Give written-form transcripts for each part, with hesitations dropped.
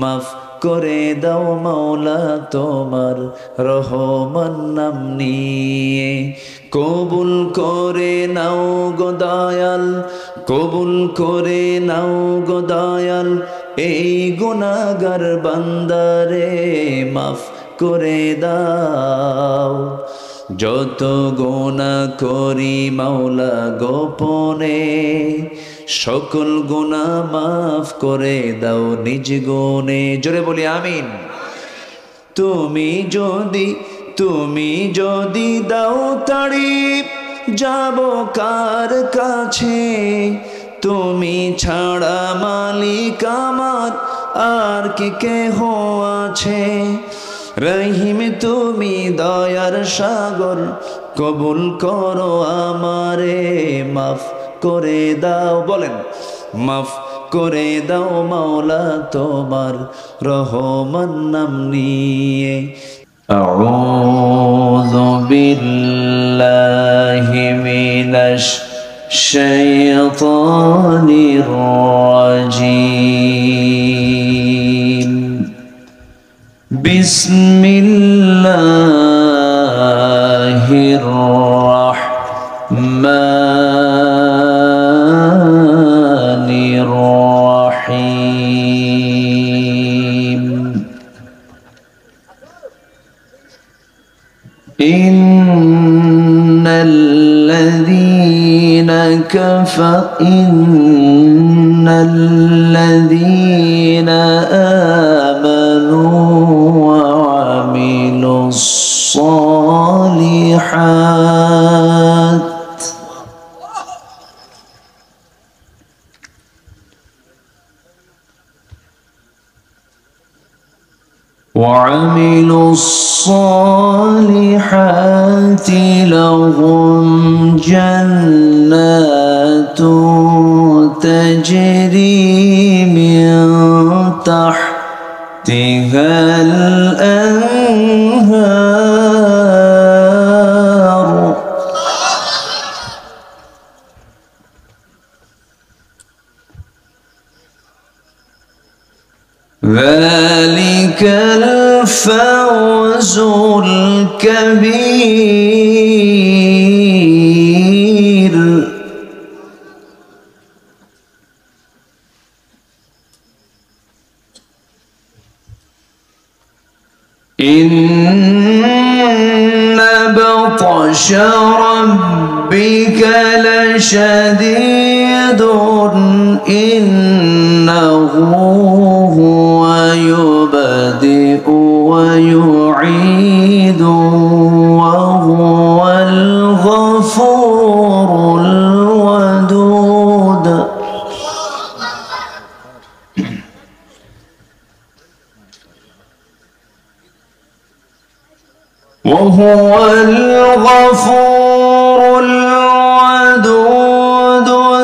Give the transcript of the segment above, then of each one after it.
মাফ করে দাও মাওলা তোমার রহমান নাম নিয়ে। কবুল করে নাও গো দয়াল, কবুল করে নাও গো দয়াল, এই গুনাহগার বান্দারে মাফ করে দাও। যত গুনাহ করি মাওলা গোপনে, সকল গুনাহ মাফ করে দাও নিজ গুণে। জোরে বলি আমিন। তুমি যদি দাও তাড়ি, যাব কার কাছে? তুমি ছাড়া মালিক আমার আর কি কেহ আছে? রহিম তুমি দয়ার সাগর, কবুল করো আমারে, মাফ করে দাও। বলেন মাফ করে দাও মাওলা তোমার রহমান নাম নিয়ে। আউযু বিল্লাহি মিনাশ শাইতানির রাজীম। বিসমিল্লাহির রাহমানির রাহিম। ইন্নাল্লাযীনা আমানু ওয়া আমিলুস সালিহাত لهم جنات تجري من تحتها الأنهار ذلك الفوز الكبير إن بطش ربك لشديد إنه هو يبدئ ويعيد وهو الغفور الودود وهو الغفور الودود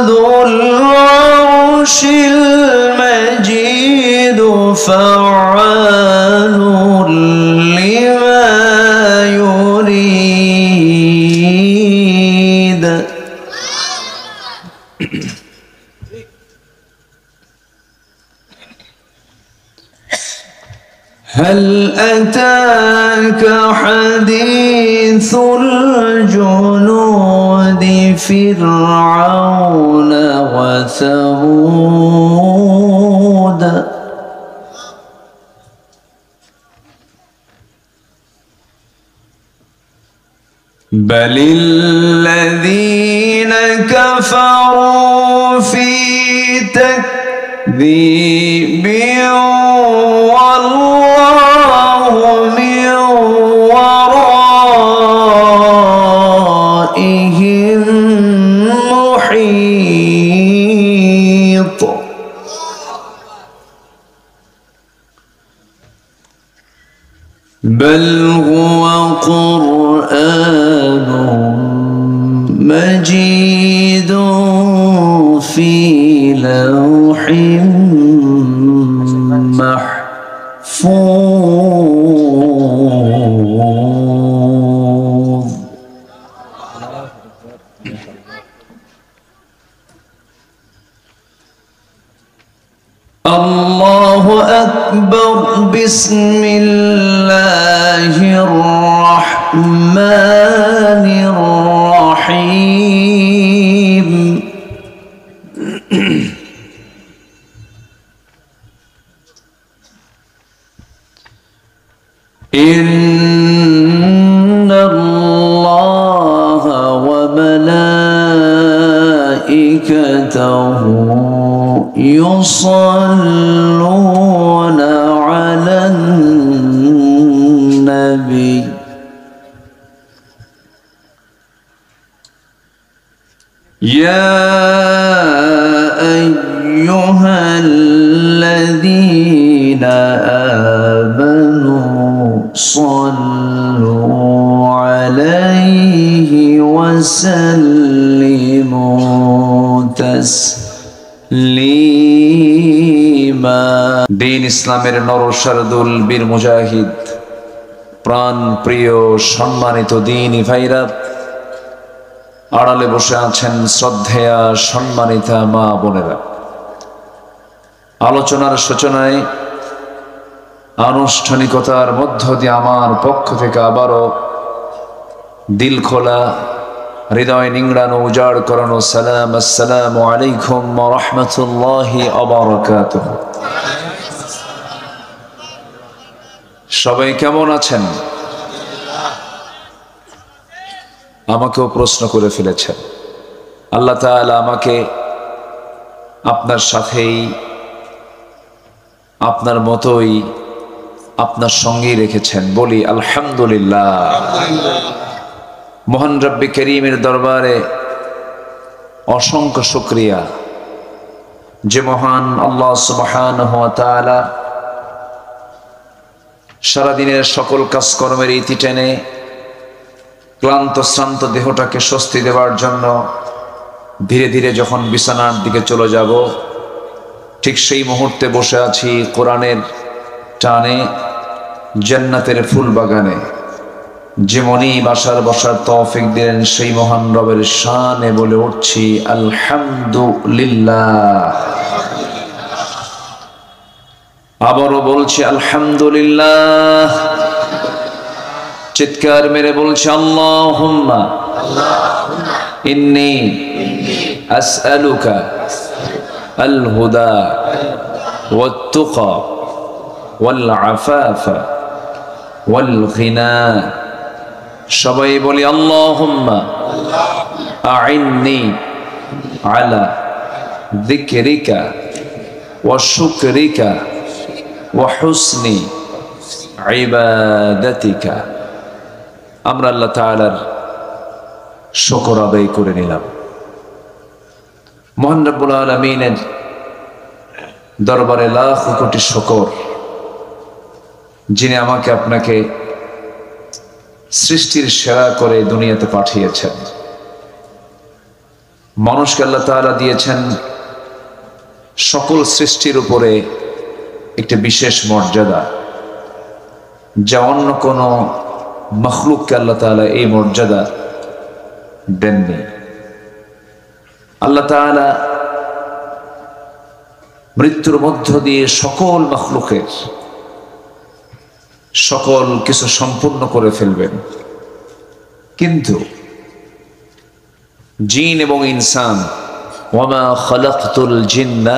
ذو العرش المجيد فعال لما يريد هل أتاك حديث الجنود فرعون وثمود بل الذين كفروا في تكذيب والله من ورائهم محيط بل هو قرآن مجيد في لوح محفوظ الله أكبر أكبر بسم الله الرحمن الرحيم إن الله وملائكته يصلون على النبي يا أيها الذين آمنوا صلوا عليه وسلموا تسليما دين ইসলামের নরশারদুল বীর মুজাহিদ প্রাণ প্রিয় সম্মানিত দ্বীনি ভাইরা, আড়ালে বসে আছেন শ্রদ্ধেয়া সম্মানিতা মা বোনেরা, আলোচনার সূচনায় আনুষ্ঠানিকতার মধ্য দিয়ে আমার পক্ষ থেকে আবারও দিল খোলা, হৃদয় নিংড়ানো, উজাড় করানো সালাম, আসসালামু আলাইকুম ওয়া রাহমাতুল্লাহি ওয়া বারাকাতুহু। সবাই কেমন আছেন? আমাকেও প্রশ্ন করে ফেলেছেন। আল্লাহ তাআলা আমাকে আপনার সাথেই, আপনার মতোই, আপনার সঙ্গেই রেখেছেন। বলি আলহামদুলিল্লাহ। মহান রব্বে করিমের দরবারে অসংখ্য শুকরিয়া যে মহান আল্লাহ সুবহানাহু ওয়া তাআলা সারাদিনের সকল কাজকর্মের ইতি টেনে ক্লান্ত শ্রান্ত দেহটাকে স্বস্তি দেওয়ার জন্য ধীরে ধীরে যখন বিছানার দিকে চলে যাব, ঠিক সেই মুহূর্তে বসে আছি কোরআনের টানে জান্নাতের ফুল বাগানে। যেমনই বসার তৌফিক দিলেন সেই মহান রবের শানে বলে উঠছি আলহামদুলিল্লাহ। আবারও বলছি আলহামদুলিল্লাহ। চিৎকার মেরে বলছি আল্লাহুম্মা ইন্নী আসআলুকা আল হুদা ওয়াত তুকা ওয়াল আফাফা ওয়াল গিনা। সবাই বলি আল্লাহুম্মা আইন্নি আলা যিকরিকা ওয়া শুকরিকা ওয়া হুসনি ইবাদাতিকা। আমরা আল্লাহ তাআলার শুকর আদায় করে নিলাম। মহান রব্বুল আলামিনের দরবারে লাখ কোটি শুকর, যিনি আমাকে আপনাকে সৃষ্টির সেরা করে দুনিয়াতে পাঠিয়েছেন। মানুষকে আল্লাহ তাআলা দিয়েছেন সকল সৃষ্টির উপরে একটি বিশেষ মর্যাদা, যা অন্য কোনো মখলুককে আল্লাহ তাআলা এই মর্যাদা দেননি। আল্লাহ তাআলা মৃত্যুর মধ্য দিয়ে সকল মখলুকের সকল কিছু সম্পূর্ণ করে ফেলবেন, কিন্তু জিন এবং ইনসান, ওয়ামা খালাকতুল জিন্না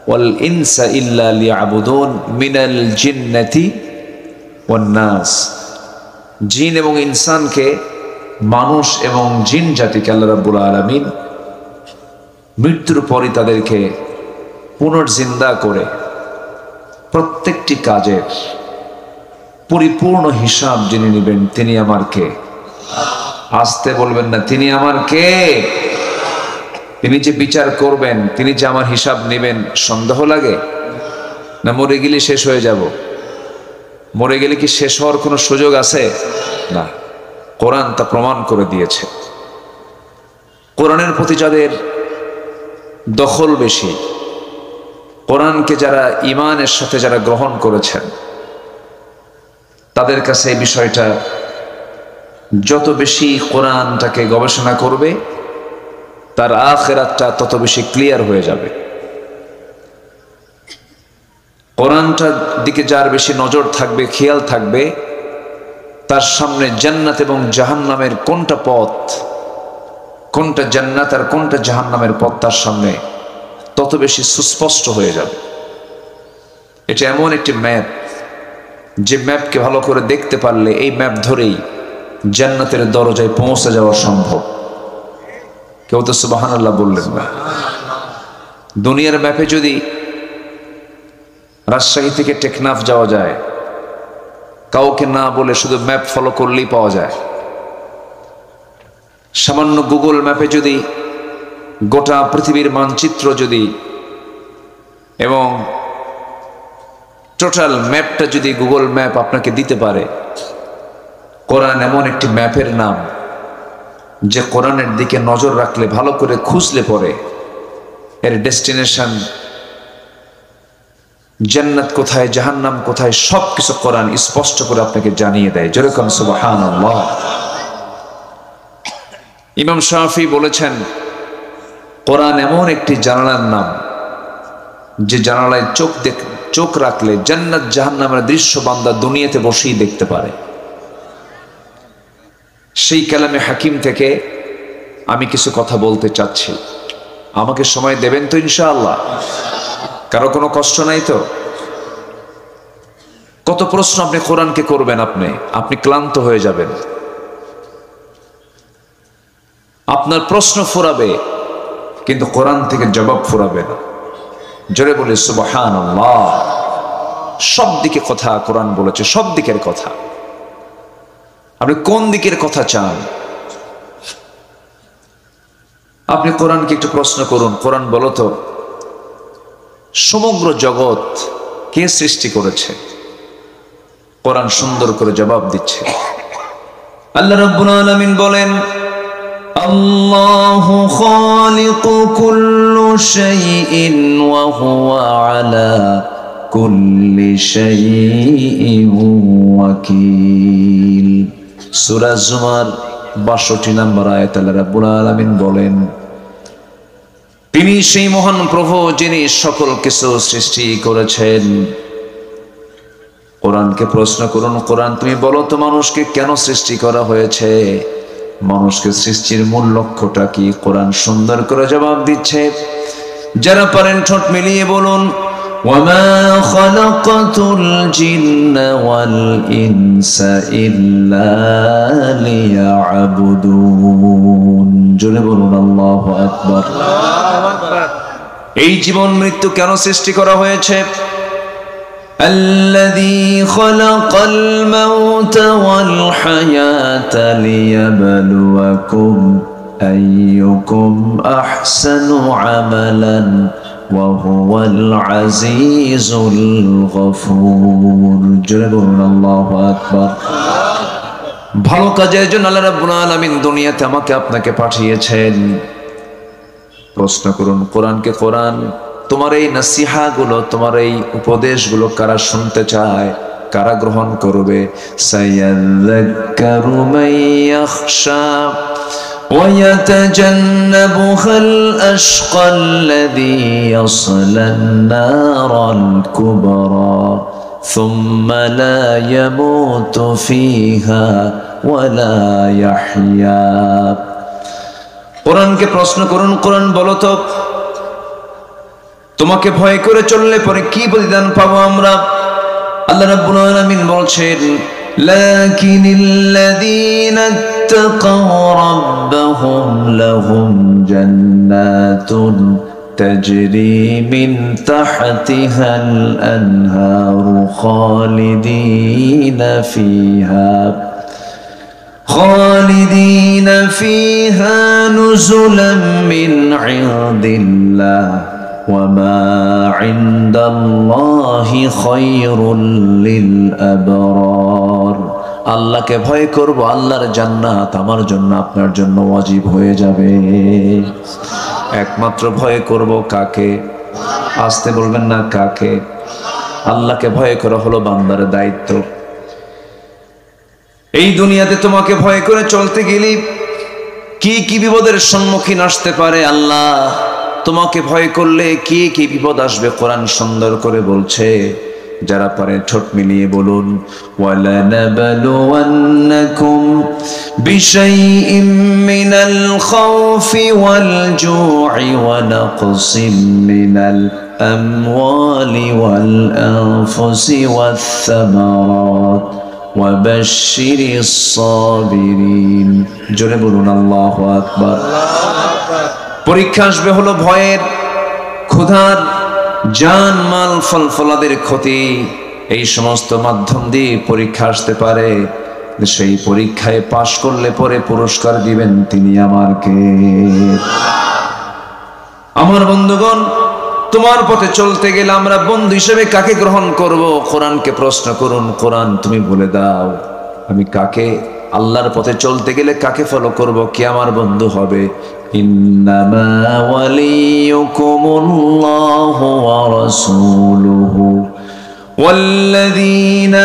ওয়াল ইনসা ইল্লা লিয়াবুদুন মিনাল জিন্নাতি ওয়ান নাস। জিন এবং ইনসানকে, মানুষ এবং জিন জাতিকে আল্লাহ রাব্বুল আলামিন মৃত্যুর পরই তাদেরকে পুনর্জিন্দা করে প্রত্যেকটি কাজের পরিপূর্ণ হিসাব যিনি নেবেন তিনি আমার কে? আসতে বলবেন না, তিনি আমার কে? তিনি যে বিচার করবেন, তিনি যে আমার হিসাব নেবেন, সন্দেহ লাগে না? মরে গেলে শেষ হয়ে যাব? মরে গেলে কি শেষ হওয়ার কোনো সুযোগ আছে? না, কোরআন তা প্রমাণ করে দিয়েছে। কোরআনের প্রতি যাদের দখল বেশি, কোরআনকে যারা ঈমানের সাথে যারা গ্রহণ করেছেন, তাদের কাছে এই বিষয়টা যত বেশি কোরআনটাকে গবেষণা করবে, তার আখিরাতটা তত বেশি ক্লিয়ার হয়ে যাবে। কোরআনটার দিকে যার বেশি নজর থাকবে, খেয়াল থাকবে, তার সামনে জান্নাত এবং জাহান্নামের কোনটা পথ, কোনটা জান্নাত আর কোনটা জাহান্নামের পথ তার সামনে তত বেশি সুস্পষ্ট হয়ে যাবে। এটা এমন একটি ম্যাপ, যে ম্যাপকে ভালো করে দেখতে পারলে এই ম্যাপ ধরেই জান্নাতের দরজায় পৌঁছে যাওয়া সম্ভব। কেউ তো সুবহানাল্লাহ বললেন না? দুনিয়ার ম্যাপে যদি রাজশাহী থেকে টেকনাফ যাওয়া যায়, কাউকে না বলে শুধু ম্যাপ ফলো করলেই পাওয়া যায়। সামান্য গুগল ম্যাপে যদি গোটা পৃথিবীর মানচিত্র যদি এবং টোটাল ম্যাপটা যদি গুগল ম্যাপ আপনাকে দিতে পারে, কোরআন এমন একটি ম্যাপের নাম যে কোরআনের দিকে নজর রাখলে, ভালো করে খুঁজলে পরে এর ডেস্টিনেশন জান্নাত কোথায়, জাহান্নাম কোথায়, সবকিছু কোরআন স্পষ্ট করে আপনাকে জানিয়ে দেয়। যেরকম সুবহানাল্লাহ। ইমাম শাফি বলেছেন, কোরআন এমন একটি জানালার নাম যে জানালায় চোখ রাখলে জান্নাত জাহান্নামের দৃশ্য বান্দা দুনিয়াতে বসেই দেখতে পারে। সেই কালামে হাকিম থেকে আমি কিছু কথা বলতে চাচ্ছি। আমাকে সময় দেবেন তো ইনশাআল্লাহ? কারো কোনো কষ্ট নাই তো? কত প্রশ্ন আপনি কোরআনকে করবেন, আপনি ক্লান্ত হয়ে যাবেন। আপনার প্রশ্ন ফুরাবে কিন্তু কোরআন থেকে জবাব ফুরাবে না। জোরে বলে সুবহানাল্লাহ। সব দিকে কথা কোরআন বলেছে, সব দিকের কথা। আপনি কোন দিকের কথা চান? আপনি কোরআনকে একটু প্রশ্ন করুন, কোরআন বলো তো সমগ্র জগৎ কে সৃষ্টি করেছে? কোরআন সুন্দর করে জবাব দিচ্ছে। আল্লাহ রাব্বুল আলামিন বলেন, আল্লাহু খালিকু কুল্লি শাইইন ওয়া হুয়া আলা কুল্লি শাইইন ওয়াকিল। সূরা জুমার ৬২ নম্বর আয়াত আল্লাহ রাব্বুল আলামিন বলেন, তিনি সেই মহান প্রভু যিনি সকল কিছু সৃষ্টি করেছেন। কোরআনকে প্রশ্ন করুন, কোরআন তুমি বলো তো মানুষকে কেন সৃষ্টি করা হয়েছে, মানুষকে সৃষ্টির মূল লক্ষ্যটা কি? কোরআন সুন্দর করে জবাব দিচ্ছে। যারা পারেন ঠোঁট মিলিয়ে বলুন, ওয়ামা খালাকাতুল জিন্না ওয়াল ইনসা ইল্লা লিয়াবুদুন। জোরে বলুন আল্লাহু আকবার। এই জীবন মৃত্যু কেন সৃষ্টি করা হয়েছে? الذي خلق الموت والحياة ليبلوكم أيكم أحسن عملا وهو العزيز الغفور। جلبون الله أكبر। ভালো কাজের জন্য আল্লাহ রাব্বুল আলামিন দুনিয়াতে আমাকে আপনাকে পাঠিয়েছেন। প্রশ্ন করুন কোরআনকে, কোরআন তোমার এই নসিহা গুলো, তোমার এই উপদেশগুলো কারা শুনতে চায়, কারা গ্রহণ করবে? সায়াযাক্কারু মান ইয়াখশা ওয়া ইয়াতাজান্নাবুহাল আশকাল্লাযী ইয়াসলান নারাল কুবরা সুম্মা লা ইয়ামুতু ফিহা ওয়া লা ইয়াহইয়া। কোরআনকে প্রশ্ন করুন, কোরআন বলো তো তোমাকে ভয় করে চললে পরে কি প্রতিদান পাবো আমরা? আল্লাহ রাব্বুল আলামিন বলছেন, লাকিনিল্লাযীনা ইত্তাকাউ রাব্বাহুম লাহুম জান্নাতুন তাজরি মিন তাহতিহাল আনহারু খালিদিনা ফিহা নুজুলাম মিন ইনদিল্লাহ وما عند الله خير للأبرار। আল্লাহকে ভয় করব, আল্লাহর জান্নাত আমার জন্য আপনার জন্য ওয়াজিব হয়ে যাবে। একমাত্র ভয় করব কাকে? আসতে বলবেন না, কাকে? আল্লাহকে ভয় করা হলো বান্দার দায়িত্ব। এই দুনিয়াতে তোমাকে ভয় করে চলতে গেলে কি কি বিপদের সম্মুখীন আসতে পারে, আল্লাহ তোমাকে ভয় করলে কি কি বিপদ আসবে কোরআন সুন্দর করে বলছে। যারা পারে ঠোঁট মিলিয়ে বলুন, ওয়ালানাবলুওয়ান্নাকুম বিশাইইম মিনাল খাউফি ওয়াল জু'i ওয়া নাকসিম মিনাল আমওয়ালি ওয়াল আনফুসি ওয়াস সামারাত ওয়া বাশশিরিস সাবিরিন। জোরে বলুন আল্লাহু আকবার। পরীক্ষা আসবে হলো ভয়ের, ক্ষুধার, জান মাল ফল ফলাদের ক্ষতি, এই সমস্ত মাধ্যম দিয়ে পরীক্ষা আসতে পারে। সেই পরীক্ষায় পাশ করলে পরে পুরস্কার দিবেন তিনি আমার কে? আমার বন্ধুগণ, তোমার পথে চলতে গেলে আমরা বন্ধু হিসেবে কাকে গ্রহণ করব? কোরআনকে প্রশ্ন করুন, কোরআন তুমি বলে দাও আমি কাকে, আল্লাহর পথে চলতে গেলে কাকে ফলো করব, কে আমার বন্ধু হবে? ইন্নামা ওয়ালিয়ুকুমুল্লাহু ওয়া রাসূলুহু ওয়াল্লাযীনা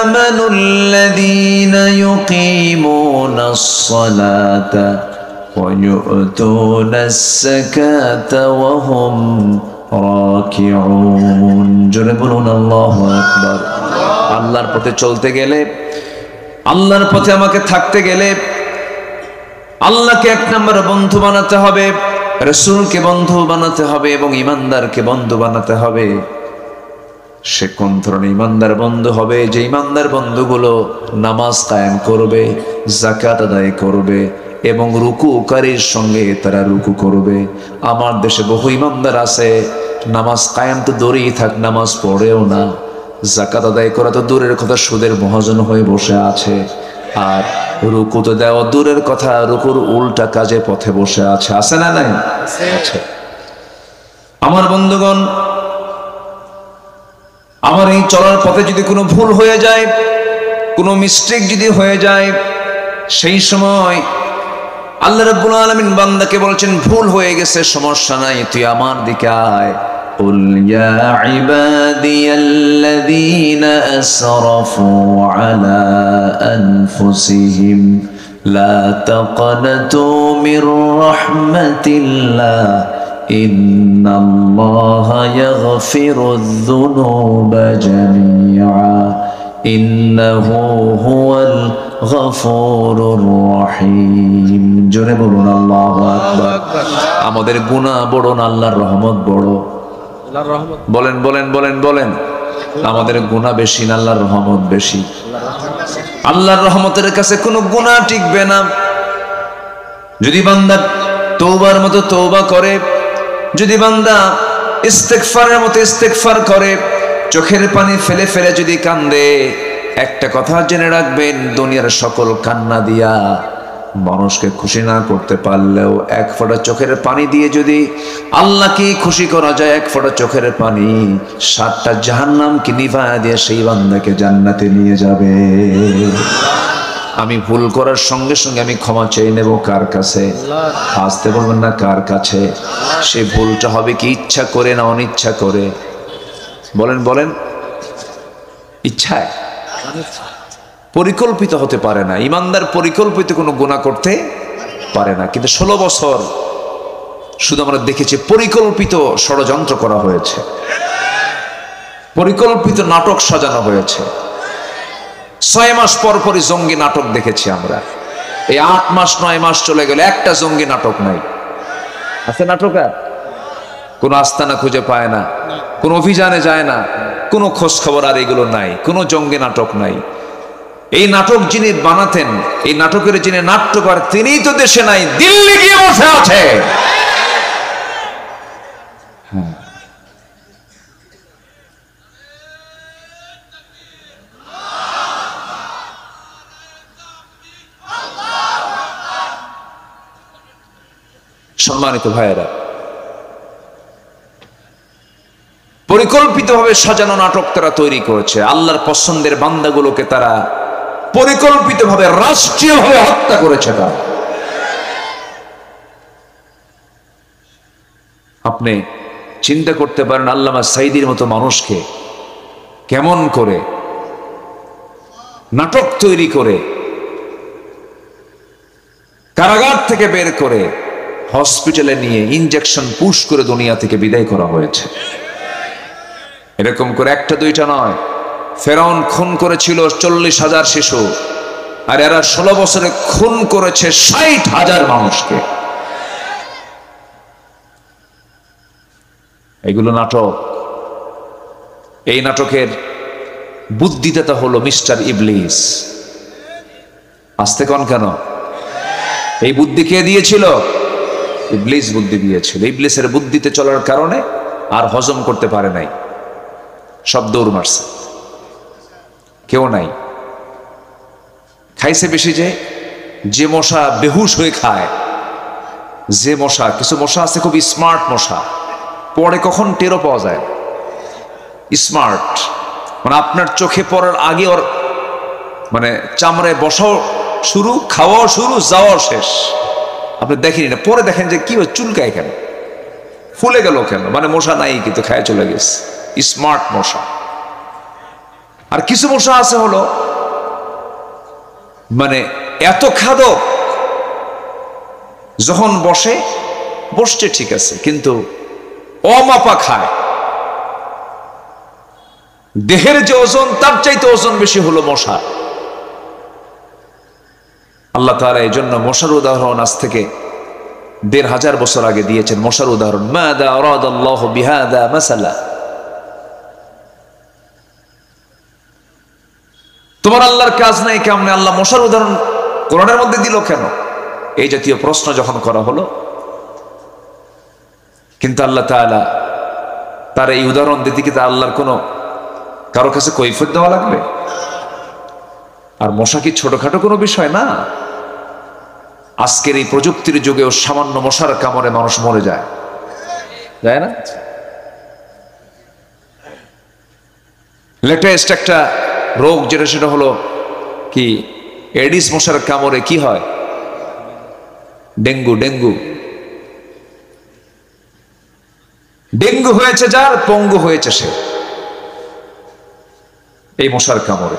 আমানুল্লাযীনা ইউকিমুনাস সালাতা ওয়া ইউতুনাস যাকাতা ওয়া হুম রাকিউন। জোরে বলুন আল্লাহু আকবার। আল্লাহর পথে চলতে গেলে, আল্লাহর পথে আমাকে থাকতে গেলে আল্লাহকে এক নম্বর বন্ধু বানাতে হবে, রাসূলকে বন্ধু বানাতে হবে এবং ইমানদারকে বন্ধু বানাতে হবে। সে কোন ধরনের ইমানদার বন্ধু হবে? যে ইমানদার বন্ধুগুলো নামাজ কায়েম করবে, যাকাত আদায় করবে এবং রুকুকারীর সঙ্গে তারা রুকু করবে। আমার দেশে বহু ইমানদার আছে, নামাজ কায়েম তো দূরেই থাক, নামাজ পড়েও না, যাকাত আদায় করা তো দূরের কথা, সুদের মহাজন হয়ে বসে আছে, আর রুকু তো দেওয়া দূরের কথা, রুকুর উল্টা কাজে পথে বসে আছে। আছে না নাই? আছে। আমার বন্ধুগণ, আমার এই চলার পথে যদি কোনো ভুল হয়ে যায়, কোনো মিস্টেক যদি হয়ে যায়, সেই সময় আল্লাহ রাব্বুল আলামিন বান্দাকে বলছেন, ভুল হয়ে গেছে, সমস্যা নাই, তুই আমার দিকে আয়। قل يا عبادي الذين أسرفوا على أنفسهم لا تقنطوا من رحمة الله إن الله يغفر الذنوب جميعا إنه هو الغفور الرحيم। জোরে বলুন আল্লাহু আকবার। আমাদের গুনাহ বড় না আল্লাহর রহমত বড়? বলেন বলেন বলেন বলেন। আমাদের গুনাহ বেশি না আল্লাহর রহমত বেশি? আল্লাহর রহমতের কাছে কোনো গুনাহ টিকবে না। যদি বান্দা তওবার মতো তওবা করে, যদি বান্দা ইস্তেগফারের মতো ইস্তেগফার করে, চোখের পানি ফেলে ফেলে যদি কান্দে, একটা কথা জেনে রাখবেন, দুনিয়ার সকল কান্না দিয়া মানুষকে খুশি না করতে পারলেও এক ফোঁটা চোখের পানি দিয়ে যদি আল্লাহকে খুশি করা যায়, এক ফোঁটা চোখের পানি 7টা জাহান্নামকে নিভায়া দিয়ে সেই বান্দাকে জান্নাতে নিয়ে যাবে। আমি ভুল করার সঙ্গে সঙ্গে আমি ক্ষমা চেয়ে নেব কার কাছে? আসতে বলবেন না কার কাছে? সে ভুলটা হবে কি ইচ্ছা করে না অনিচ্ছা করে? বলেন বলেন। ইচ্ছায়, পরিকল্পিত হতে পারে না। ইমানদার পরিকল্পিত কোনো গুনাহ করতে পারে না, কিন্তু 16 বছর শুধু আমরা দেখেছি পরিকল্পিত ষড়যন্ত্র করা হয়েছে, পরিকল্পিত নাটক সাজানো হয়েছে। 6 মাস পর পরই জঙ্গি নাটক দেখেছি আমরা। এই 8 মাস 9 মাস চলে গেল, একটা জঙ্গি নাটক নাই। আছে নাটক? আর কোনো আস্তানা খুঁজে পায় না, কোনো অভিযানে যায় না, কোনো খোঁজ খবর আর এগুলো নাই, কোনো জঙ্গি নাটক নাই। এই নাটক যিনি বানাতেন, এই নাটকের যিনি নাট্যকার, তিনিই তো দেশে নাই, দিল্লি গিয়ে বসে আছে। সম্মানিত ভাইয়েরা, পরিকল্পিতভাবে সাজানো নাটক তারা তৈরি করেছে। আল্লাহর পছন্দের বান্দাগুলোকে তারা পরিকল্পিতভাবে রাষ্ট্রীয়ভাবে হত্যা করেছে। তারা, আপনি চিন্তা করতে পারেন আল্লামা সাঈদীর মতো মানুষকে কেমন করে নাটক তৈরি করে কারাগার থেকে বের করে হসপিটালে নিয়ে ইনজেকশন পুশ করে দুনিয়া থেকে বিদায় করা হয়েছে। এরকম করে একটা দুইটা নয়, ফেরাউন খুন করেছিল 40,000 শিশু, আর এরা 16 বছরে খুন করেছে 60,000 মানুষকে। এগুলো নাটক। এই নাটকের বুদ্ধিদাতা হলো মিস্টার ইবলিস। আসতে কন কেন? এই বুদ্ধি কে দিয়েছিল? ইবলিস বুদ্ধি দিয়েছিল। ইবলিসের বুদ্ধিতে চলার কারণে আর হজম করতে পারে নাই, সব দৌড় মারছে, কেউ নাই। খাইছে বেশি, যে মশা বেহুশ হয়ে খায়, যে মশা, কিছু মশা আছে খুব স্মার্ট মশা, পরে কখন টেরও পাওয়া যায়, স্মার্ট, মানে আপনার চোখে পড়ার আগে ওর মানে চামড়ায় বসাও শুরু, খাওয়াও শুরু, যাওয়াও শেষ, আপনি দেখেনি না, পরে দেখেন যে কি চুলকায় কেন, ফুলে গেল কেন, মানে মশা নাই কিন্তু খায় চলে গেছে, স্মার্ট মশা। আর কিছু মশা আছে হলো মানে এত খাদক, যখন বসছে ঠিক আছে, কিন্তু অমাপা খায়, দেহের যে ওজন তার চাইতে ওজন বেশি হলো মশা। আল্লাহ তাআলা এই জন্য মশার উদাহরণ আজ থেকে ১৫০০ বছর আগে দিয়েছেন। মশার উদাহরণ, মাযা আরাদাল্লাহু বিহাযা মাসালা, তোমার আল্লাহর কাজ নাই কেমনে আল্লাহ মশার উদাহরণ কোরআনের মধ্যে দিল কেন? এই জাতীয় প্রশ্ন যখন করা হলো, কিন্তু আল্লাহ তাআলা তার এই উদাহরণ দিতে কি তা আল্লাহর কোনো কারো কাছে কৈফিয়ত দেওয়া লাগবে? আর মশা কি ছোটখাটো কোনো বিষয় না। আজকের এই প্রযুক্তির যুগেও সামান্য মশার কামড়ে মানুষ মরে যায়, যায় না? লেটেস্ট একটা রোগ যেটা, সেটা হলো কি, এডিস মশার কামড়ে কি হয়? ডেঙ্গু। ডেঙ্গু হয়েছে যার, পঙ্গু হয়েছে সে এই মশার কামড়ে।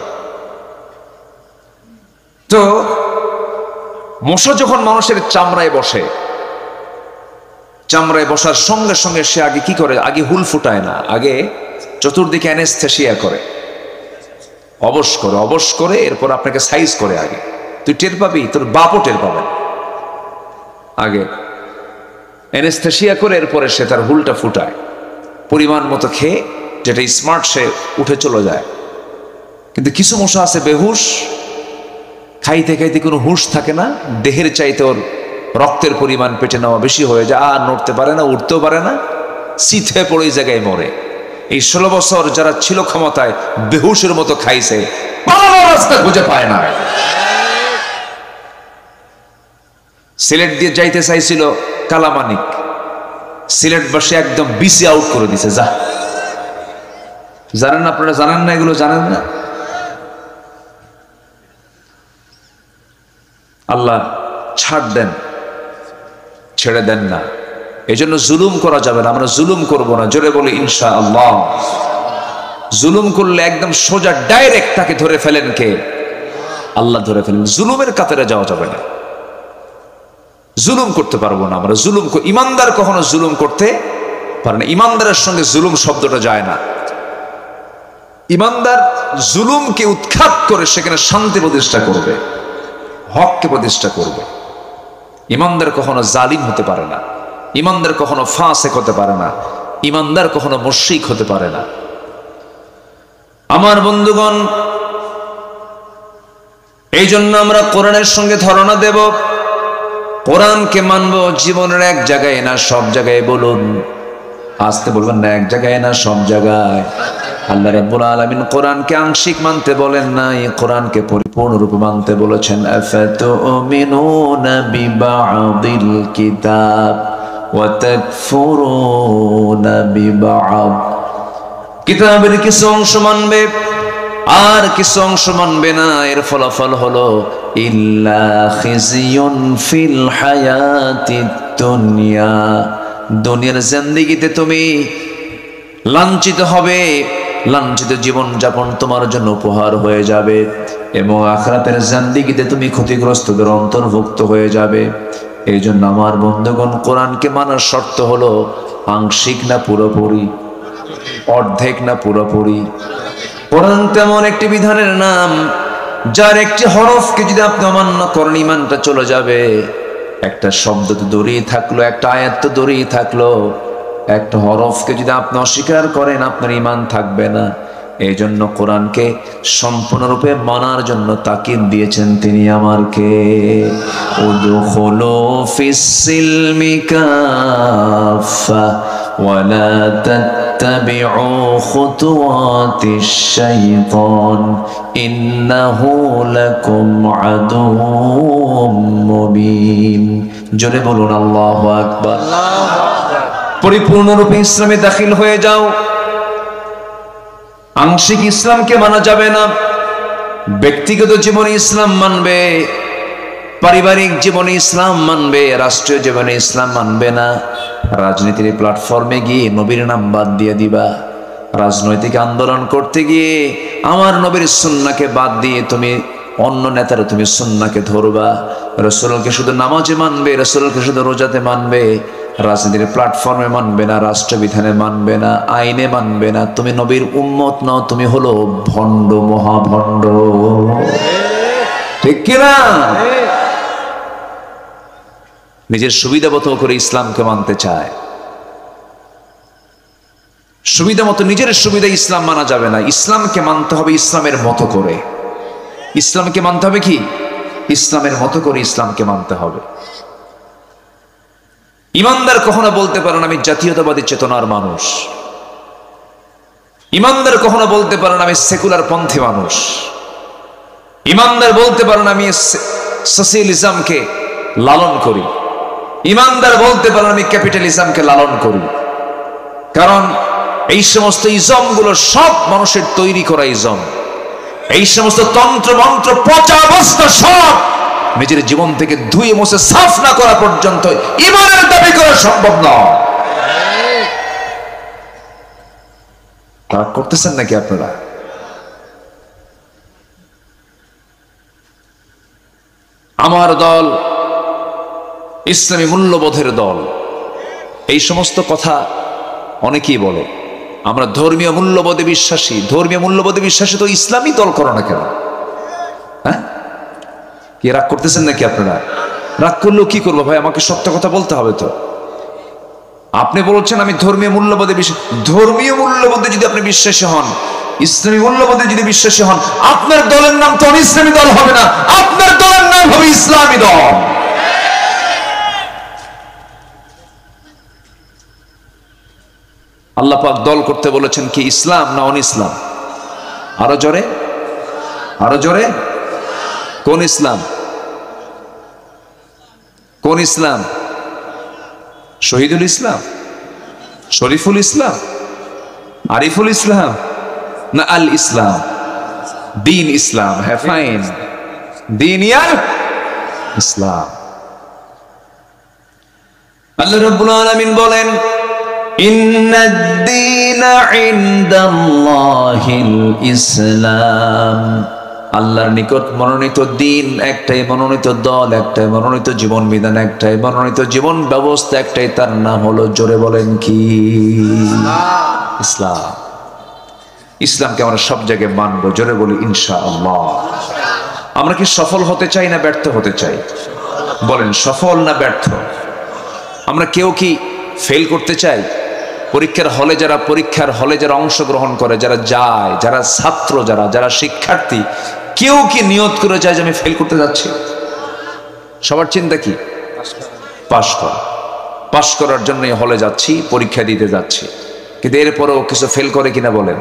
তো মশা যখন মানুষের চামড়ায় বসে, চামড়ায় বসার সঙ্গে সঙ্গে সে আগে কি করে? আগে হুল ফুটায় না, আগে চতুর্দিকে অ্যানেস্থেসিয়া করে, অবশ করে এরপর আপনাকে সাইজ করে। আগে তুই টের পাবি, তোর বাপও টের পাবেন। আগে অ্যানেস্থেসিয়া করে এরপরে সে তার হুলটা ফুটায়, পরিমাণ মতো খেয়ে, যেটা স্মার্ট, সে উঠে চলে যায়। কিন্তু কিছু মশা আছে বেহুশ, খাইতে খাইতে কোনো হুঁশ থাকে না, দেহের চাইতে ওর রক্তের পরিমাণ পেটে নেওয়া বেশি হয়ে যায়, আর নড়তে পারে না, উঠতেও পারে না, শীত হয়ে পড়ে এই জায়গায় মরে। এই 16 বছর যারা ছিল ক্ষমতায়, বেহুশের মতো খাইছে, পালানোর রাস্তা খুঁজে পায় না। সিলেট দিয়ে যাইতে চাইছিল কালামানিক, সিলেট বাসে একদম বিসি আউট করে দিছে। জানেন আপনারা? জানেন না? এগুলো জানেন না? আল্লাহ ছাড় দেন, ছেড়ে দেন না। এই জন্য জুলুম করা যাবে না, আমরা জুলুম করব না। জোরে বলি ইনশাআল্লাহ। জুলুম করলে একদম সোজা ডাইরেক্ট তাকে ধরে ফেলেন কে? আল্লাহ ধরে ফেলেন। জুলুমের কাতারে যাওয়া যাবে না, জুলুম করতে পারবো না আমরা। ইমানদার কখনো জুলুম করতে পারে না। ইমানদারের সঙ্গে জুলুম শব্দটা যায় না। ইমানদার জুলুমকে উৎখাত করে সেখানে শান্তি প্রতিষ্ঠা করবে, হককে প্রতিষ্ঠা করবে। ইমানদার কখনো জালিম হতে পারে না, ইমানদার কখনো ফাসিক হতে পারে না, ইমানদার কখনো মুশরিক হতে পারে না। আমার বন্ধুগণ, এই জন্য আমরা কোরআনের সঙ্গে ধারণা দেব, কোরআনকে মানব। জীবনের এক জায়গায় না, সব জায়গায়। বলুন, আসতে বলবেন না, এক জায়গায় না, সব জায়গায়। আল্লাহ রাব্বুল আলামিন কোরআনকে আংশিক মানতে বলেন নাই, কোরআনকে পরিপূর্ণরূপে মানতে বলেছেন। আফাতুমিনুনা বিবা'দিল কিতাব ওয়া তাকফুরুনা বিবা'দ। কিতাবের কিছু অংশ মানবে আর কিছু অংশ মানবে না। এর ফলাফল হলো ইল্লা খিজিয়ুন ফিল হায়াতিদ দুনিয়া। দুনিয়ার জিন্দেগিতে তুমি লাঞ্ছিত হবে, লাঞ্ছিত জীবন যাপন তোমার জন্য উপহার হয়ে যাবে, এবং আখিরাতের জিন্দেগিতে তুমি ক্ষতিগ্রস্তদের অন্তর্ভুক্ত হয়ে যাবে। এই জন্য আমার বন্ধুগণ, কোরআনকে মানার শর্ত হলো আংশিক না পুরোপুরি? অর্ধেক না পুরোপুরি? কোরআন তেমন একটি বিধানের নাম যার একটি হরফকে যদি আপনি অমান্য করেন ঈমানটা চলে যাবে। একটা শব্দ তো দূরেই থাকলো, একটা আয়াত তো দূরেই থাকলো, একটা হরফকে যদি আপনি অস্বীকার করেন আপনার ঈমান থাকবে না। এই জন্য কোরআনকে সম্পূর্ণরূপে মানার জন্য তাকিদ দিয়েছেন তিনি আমারকে। উদখুলু ফিস-সিলমি কাফা ওয়ালা তাত্তাবিউ খুতুওয়াতিশ শাইতান ইন্নাহু লাকুম আদুউম মুবিন। জোরে বলুন আল্লাহু আকবার। পরিপূর্ণরূপে ইসলামে দাখিল হয়ে যাও। আংশিক ইসলামকে মানা যাবে না। ব্যক্তিগত জীবনে ইসলাম মানবে, পারিবারিক জীবনে ইসলাম মানবে, রাষ্ট্রীয় জীবনে ইসলাম মানবে না। রাজনীতির প্ল্যাটফর্মে গিয়ে নবীর নাম বাদ দিয়ে দিবা। রাজনৈতিক আন্দোলন করতে গিয়ে আমার নবীর সুন্নাহকে বাদ দিয়ে তুমি অন্য নেতারা তুমি সুন্নাহকে ধরবা। রাসূলকে শুধু নামাজে মানবে, রাসূলকে শুধু রোজাতে মানবে, রাজনীতির প্ল্যাটফর্মে মানবে না, রাষ্ট্রবিধানে মানবে না, আইনে মানবে না। তুমি নবীর উম্মত নাও, তুমি হলো ভণ্ড, মহাভণ্ড। ঠিক কিনা? নিজের সুবিধা মতো করে ইসলামকে মানতে চায়, সুবিধা মতো নিজের সুবিধা ইসলাম মানা যাবে না। ইসলামকে মানতে হবে ইসলামের মতো করে। ইসলামকে মানতে হবে কি? ইসলামের মতো করে ইসলামকে মানতে হবে। ইমানদার কখনো বলতে পারেন আমি জাতীয়তাবাদী চেতনার মানুষ। ইমানদার কখনো বলতে পারেন আমি সেকুলার পন্থী মানুষ। ইমানদার বলতে পারেন আমি সোশ্যালিজমকে লালন করি। ইমানদার বলতে পারেন আমি ক্যাপিটালিজমকে লালন করি। কারণ এই সমস্ত ইজমগুলো সব মানুষের তৈরি করা ইজম। এই সমস্ত তন্ত্র মন্ত্র পচা অবস্থা সব নিজের জীবন থেকে ধুয়ে মুছে সাফ না করা পর্যন্ত ঈমানের দাবি করা সম্ভব নয়। তা করতেছেন নাকি আপনারা? আমার দল ইসলামী মূল্যবোধের দল, এই সমস্ত কথা অনেকেই বলে। আমরা ধর্মীয় মূল্যবোধে বিশ্বাসী। ধর্মীয় মূল্যবোধে বিশ্বাসী তো ইসলামী দল করো না কেন? হ্যাঁ, কি রাগ করতেছেন নাকি আপনারা? রাগ করলেও কি করবো ভাই, আমাকে সত্য কথা বলতে হবে তো। আপনি বলছেন আমি ধর্মীয় মূল্যবোধে বিশ্বাসী। ধর্মীয় মূল্যবোধে যদি আপনি বিশ্বাসী হন, ইসলামী মূল্যবোধে যদি বিশ্বাসী হন, আপনার দলের নাম তো ইসলামী দল হবে না, আপনার দলের নাম হবে ইসলামী দল। আল্লাহ পাক দল করতে বলেছেন কি ইসলাম না অন ইসলাম? আরো জোরে, আরো জোরে। কোন ইসলাম? কোন ইসলাম? শহীদুল ইসলাম, শরীফুল ইসলাম, আরিফুল ইসলাম না আল ইসলাম? দিন ইসলাম। হ্যাঁ, ফাইন, দিন ইয়ার ইসলাম। আল্লাহ রাব্বুল আলামিন বলেন ইন্নাদ-দীনা ইনদাল্লাহিল ইসলাম। আল্লাহর নিকট মনোনীত দিন একটাই, মনোনীত দল একটাই, মনোনীত জীবন বিধান একটাই, মনোনীত জীবন ব্যবস্থা একটাই, তার নাম হলো, জোরে বলেন কি? ইসলাম। ইসলামকে আমরা সব জায়গায় মানবো, জোরে বলি ইনশাআল্লাহ। আমরা কি সফল হতে চাই না ব্যর্থ হতে চাই? বলেন, সফল না ব্যর্থ? আমরা কেউ কি ফেল করতে চাই? পরীক্ষার হলে যারা অংশগ্রহণ করে, যারা যায়, যারা ছাত্র, যারা শিক্ষার্থী, কেউ কি নিয়ত করে যায় যে আমি ফেল করতে যাচ্ছি? সবার চিন্তা কি? পাশ করা। পাশ করার জন্য হলে যাচ্ছি, পরীক্ষা দিতে যাচ্ছি। কিন্তু এরপরেও কিছু ফেল করে কিনা বলেন?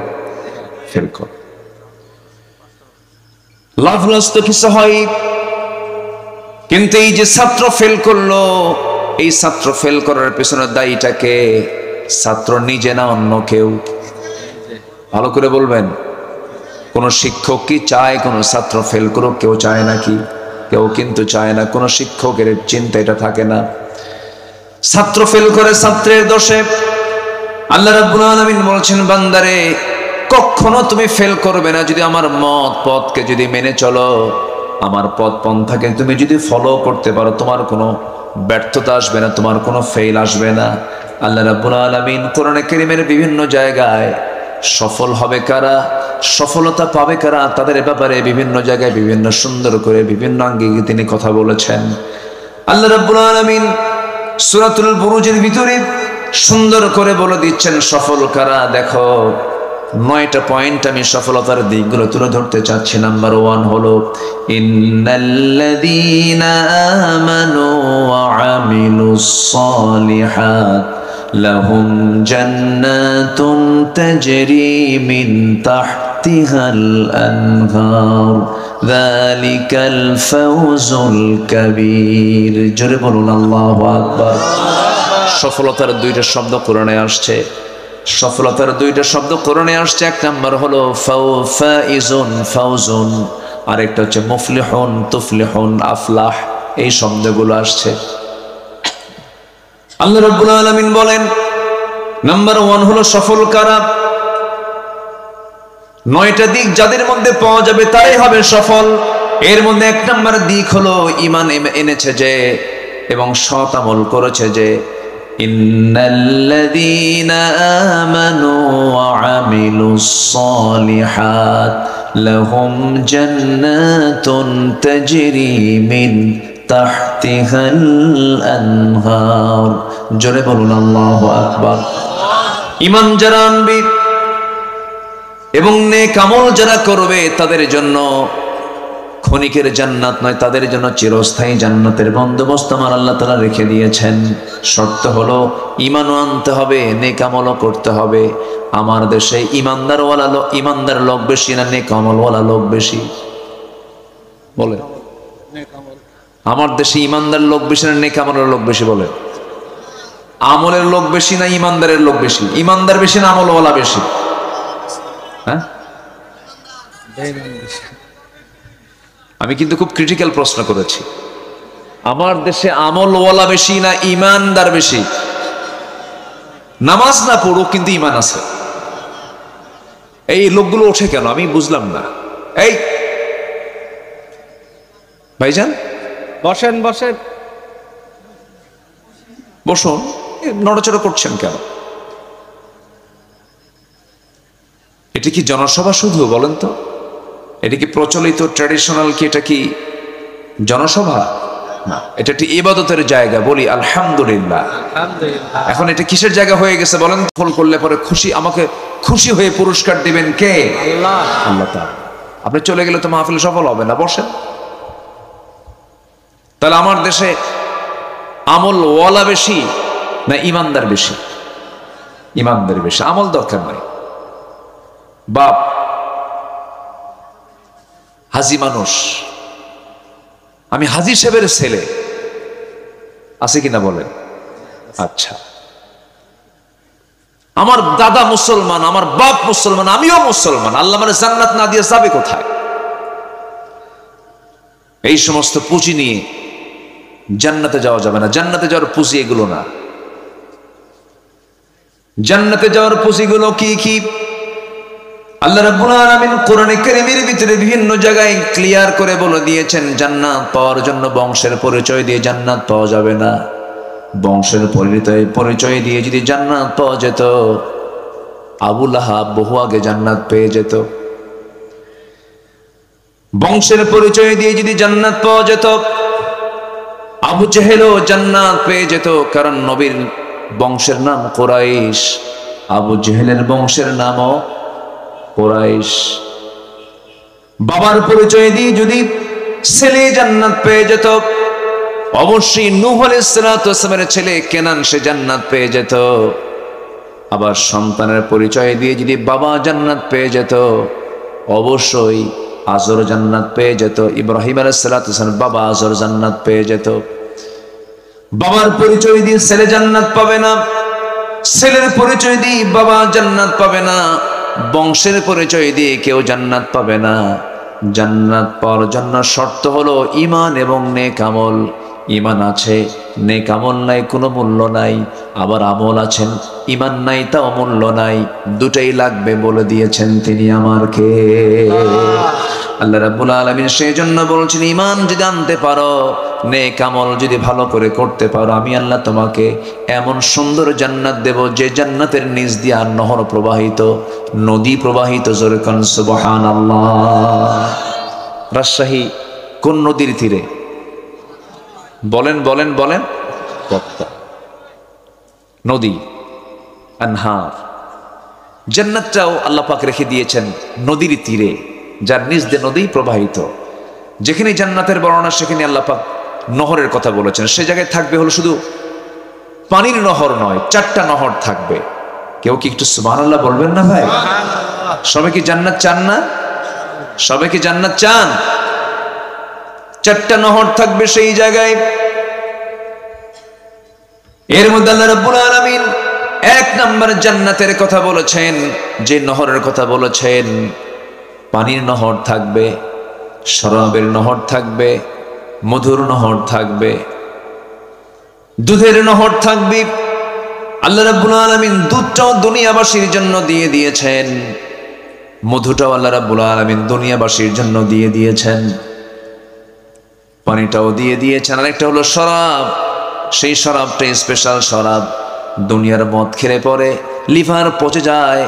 ফেল করে। লাভ লস তো কিছু হয়, কিন্তু এই যে ছাত্র ফেল করলো, এই ছাত্র ফেল করার পেছনে দায়ীটাকে ছাত্র নিজে না অন্য কেউ? ভালো করে বলবেন। কোন শিক্ষক কি চায় কোন ছাত্র ফেল করুক? কেউ চায় নাকি? কেউ কিন্তু চায় না। কোন শিক্ষকের চিন্তা এটা থাকে না। ছাত্র ফেল করে ছাত্রের দোষে। আল্লাহ রাব্বুল আলামিন বলছেন, বান্দারে কখনো তুমি ফেল করবে না যদি আমার মত পথকে যদি মেনে চলো, আমার পথ পন্থাকে তুমি যদি ফলো করতে পারো, তোমার কোনো ব্যর্থতা আসবে না, তোমার কোনো ফেল আসবে না। আল্লাহ রাব্বুল আলামিন কোরআনে কারীমের বিভিন্ন জায়গায় সফল হবে কারা, সফলতা পাবে কারা, তাদের ব্যাপারে বিভিন্ন জায়গায় বিভিন্ন সুন্দর করে বিভিন্ন আঙ্গিকে তিনি কথা বলেছেন। আল্লাহ রাব্বুল আলামিন সূরাতুল বুরুজের ভিতরে সুন্দর করে বলে দিচ্ছেন সফল কারা। দেখো 9টা পয়েন্ট আমি সফলতার দিকগুলো তুলে ধরতে চাচ্ছি। নাম্বার 1 হলো ইন্নাল্লাযীনা আমানু ওয়া আমিলুস সালিহাত লাহুম জান্নাতুন তাজরি মিন তাহতিহাল আনহার যালিকাল ফাওজুল কাবীর। জোরে বলুন আল্লাহু আকবার। সফলতার 2টা শব্দ কোরআনে আসছে, সফলতার 2টা শব্দ কোরআনে আসছে। এক নাম্বার হলো ফাইজুন, ফাউজুন, আরেকটা হচ্ছে মুফলিহুন, তুফলিহুন, আফলাহ। এই শব্দগুলো আসছে। আল্লাহ রাব্বুল আলামিন বলেন নাম্বার 1 হলো সফল কারা। 9টা দিক যাদের মধ্যে পাওয়া যাবে তারাই হবে সফল। এর মধ্যে 1 নাম্বার দিক হলো ঈমান এনেছে যে এবং সৎ আমল করেছে যে। ইন্নাল্লাযীনা আমানু ওয়া আমিলুস সালিহাত লাহুম জান্নাতুন তাজরি মিন তাহতিহাল আনহার। জোরে বলুন আল্লাহু আকবার। ঈমান যারা আনবে এবং নেক আমল যারা করবে তাদের জন্য ক্ষণিকের জান্নাত নয়, তাদের জন্য চিরস্থায়ী জান্নাতের বন্দোবস্ত আমার আল্লাহ তাআলা রেখে দিয়েছেন। শর্ত হলো ঈমানও আনতে হবে, নেক আমলও করতে হবে। আমার দেশে ঈমানদার লোক বেশি না নেক আমলওয়ালা লোক বেশি? বলে আমার দেশে ঈমানদার লোক বেশি না নেক আমলের লোক বেশি? বলে আমলের লোক বেশি না ঈমানদারের লোক বেশি? ঈমানদার বেশি না আমলওয়ালা বেশি? হ্যাঁ, আমি কিন্তু খুব ক্রিটিক্যাল প্রশ্ন করেছি। আমার দেশে আমলওয়ালা বেশি না ঈমানদার বেশি? নামাজ না পড়ুক কিন্তু ঈমান আছে, এই লোকগুলো ওঠে কেন আমি বুঝলাম না। এই ভাইজান বসেন বসেন বসুন, নড়াচড়া করছেন কেন? এটা কি জনসভা শুধু? বলেন তো, এটা কি প্রচলিত ট্র্যাডিশনাল কি? এটা কি জনসভা? না, এটা একটি ইবাদতের জায়গা। বলি আলহামদুলিল্লাহ। এখন এটা কিসের জায়গা হয়ে গেছে বলেন? ফল করলে পরে খুশি, আমাকে খুশি হয়ে পুরস্কার দিবেন কে? আল্লাহ। আল্লাহ তাআলা। আপনি চলে গেলে তো মাহফিল সফল হবে না। বসেন। তাহলে আমার দেশে আমলওয়ালা বেশি না ঈমানদার বেশি? ঈমানদার বেশি। আমল দরকার নাই। বাপ হাজি মানুষ, আমি হাজি সাহেবের ছেলে, আছে কিনা বলেন? আচ্ছা, আমার দাদা মুসলমান, আমার বাপ মুসলমান, আমিও মুসলমান, আল্লাহ মানে জান্নাত না দিয়ে যাবে কোথায়? এই সমস্ত পুঁজি নিয়ে জান্নাতে যাওয়া যাবে না। জান্নাতে যাওয়ার পুঁজি এগুলো না। জান্নাতে যাওয়ার পুঁজিগুলো কি কি? আল্লাহ রাব্বুল আলামিন কোরআনে কারীমের ভিতরে বিভিন্ন জায়গায় ক্লিয়ার করে বলে দিয়েছেন জান্নাত পাওয়ার জন্য বংশের পরিচয় দিয়ে জান্নাত পাওয়া যাবে না। বংশের পরিচয় দিয়ে যদি জান্নাত পাওয়া যেত, আবু লাহাব বহু আগে জান্নাত পেয়ে যেত। বংশের পরিচয় দিয়ে যদি জান্নাত পাওয়া যেত, আবু জেহেলও জান্নাত পেয়ে যেত। কারণ নবীর বংশের নাম কুরাইশ, আবু জেহেলের বংশের নামও কুরাইশ। বাবার পরিচয় দিয়ে যদি ছেলে জান্নাত পেয়ে যেত, অবশ্যই নূহ আলাইহিস সালাতু ওয়াস সালামের ছেলে কেনান সে জান্নাত পেয়ে যেত। আবার সন্তানের পরিচয় দিয়ে যদি বাবা জান্নাত পেয়ে যেত, অবশ্যই আজর জান্নাত পেয়ে যেত। ইব্রাহিম আলাইহিস সালাতু ওয়াস সালাম বাবা আজর জান্নাত পেয়ে যেত। বাবার পরিচয় দিয়ে ছেলে জান্নাত পাবে না, ছেলের পরিচয় দিয়ে বাবা জান্নাত পাবে না, বংশের পরিচয় দিয়ে কেউ জান্নাত পাবে না। জান্নাত পাওয়ার জন্য শর্ত হলো ঈমান এবং নেক আমল। ঈমান আছে, নেক আমল নাই, কোনো মূল্য নাই। আবার আমল আছেন, ঈমান নাই, তাও মূল্য নাই। দুটাই লাগবে বলে দিয়েছেন তিনি আমার কে? আল্লাহ রাব্বুল আলামিন সেই জন্য বলছেন ঈমান যদি আনতে পারো নেক আমল যদি ভালো করে করতে পারো, আমি আল্লাহ তোমাকে এমন সুন্দর জান্নাত দেব যে জান্নাতের নিচ দিয়ে নহর প্রবাহিত, নদী প্রবাহিত। জোরে কোন সুবহানাল্লাহ। রাজশাহী কোন নদীর তীরে? বলেন বলেন বলেন। পদ্মা নদী, আনহার। জান্নাতটাও আল্লাহ পাক রেখে দিয়েছেন নদীর তীরে, যার নিচ দিয়ে নদী প্রবাহিত। যেখানে জান্নাতের বর্ণনা সেখানে আল্লাহ পাক নহরের কথা বলেছেন। সে জায়গায় থাকবে হলো শুধু পানির নহর নয়, 4টা নহর থাকবে। কেউ কি একটু সুবহানাল্লাহ বলবেন না ভাই? সবাই কি জান্নাত চান না? সবাই কি জান্নাত চান? 4টা নহর থাকবে সেই জায়গায়। এর মধ্যে আল্লাহ রাব্বুল আলামিন 1 নম্বর জান্নাতের কথা বলেছেন, যে নহরের কথা বলেছেন। পানির নহর থাকবে, শরাবের নহর থাকবে, মধুর নহর থাকবে, দুধের নহর থাকবে। আল্লাহ রাব্বুল আলামিন দুধটাও দুনিয়াবাসীর জন্য দিয়ে দিয়েছেন, মধুটাও আল্লাহ রাব্বুল আলামিন দুনিয়াবাসীর জন্য দিয়ে দিয়েছেন, পানিটাও দিয়ে দিয়েছেন। আরেকটা হলো শরাব। সেই শরাবটাই স্পেশাল শরাব। দুনিয়ার মদ খেলে পরে লিভার পচে যায়,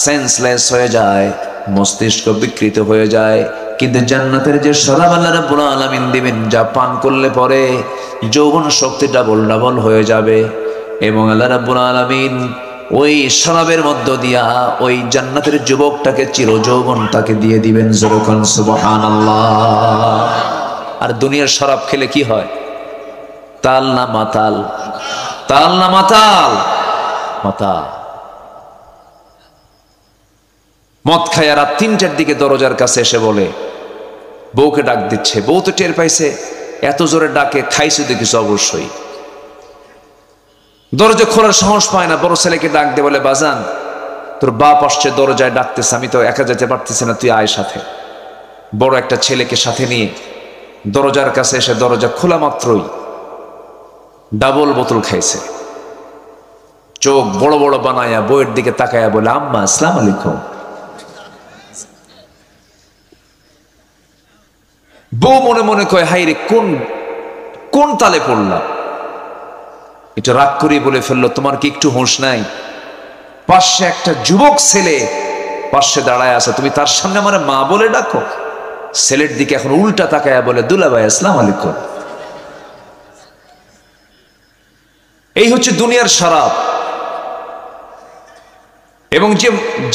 সেন্সলেস হয়ে যায়, মস্তিষ্ক বিকৃত হয়ে যায়। কিন্তু জান্নাতের যে শরাব আল্লাহ রাব্বুল আলামিন দিবেন, যা পান করলে পরে যৌবন শক্তি ডাবল ডাবল হয়ে যাবে। এবং আল্লাহ রাব্বুল আলামিন ওই শরাবের মধ্য দিয়া ওই জান্নাতের যুবকটাকে চিরযৌবন তাকে দিয়ে দিবেন। জোরে কোন সুবহানাল্লাহ। আর দুনিয়ার শরাব খেলে কি হয়? তাল না মাতাল? তাল না মাতাল? মাতাল। মদ খায় রাত 3টার দিকে দরজার কাছে এসে বলে, বউকে ডাক দিচ্ছে। বউ তো টের পাইছে, এত জোরে ডাকে, খাইছে দেখিস অবশ্যই। দরজা খোলার সাহস পায় না, বড় ছেলেকে ডাক দিয়ে বলে, বাজান তোর বাপ আসছে, দরজায় ডাকতেছে, আমি তো একা যেতে পারতেছি না, তুই আয় সাথে। বড় একটা ছেলেকে সাথে নিয়ে দরজার কাছে এসে দরজা খোলা মাত্রই ডাবল বোতল খাইছে। চোখ বড় বড় বানায়া বউয়ের দিকে তাকায়া বলে, আম্মা আসসালামু আলাইকুম। বউ মনে মনে কয়, হাই রে, কোন তালে পড়লাম। এটা রাগ করে বলে ফেললো, তোমার কি একটু হোশ নাই? পাশে একটা যুবক ছেলে পাশে দাঁড়ায় আছে, তুমি তার সামনে আমার মা বলে ডাকো? ছেলের দিকে এখন উল্টা তাকায়া বলে, দুলাভাই আসসালামু আলাইকুম। এই হচ্ছে দুনিয়ার শরাব। এবং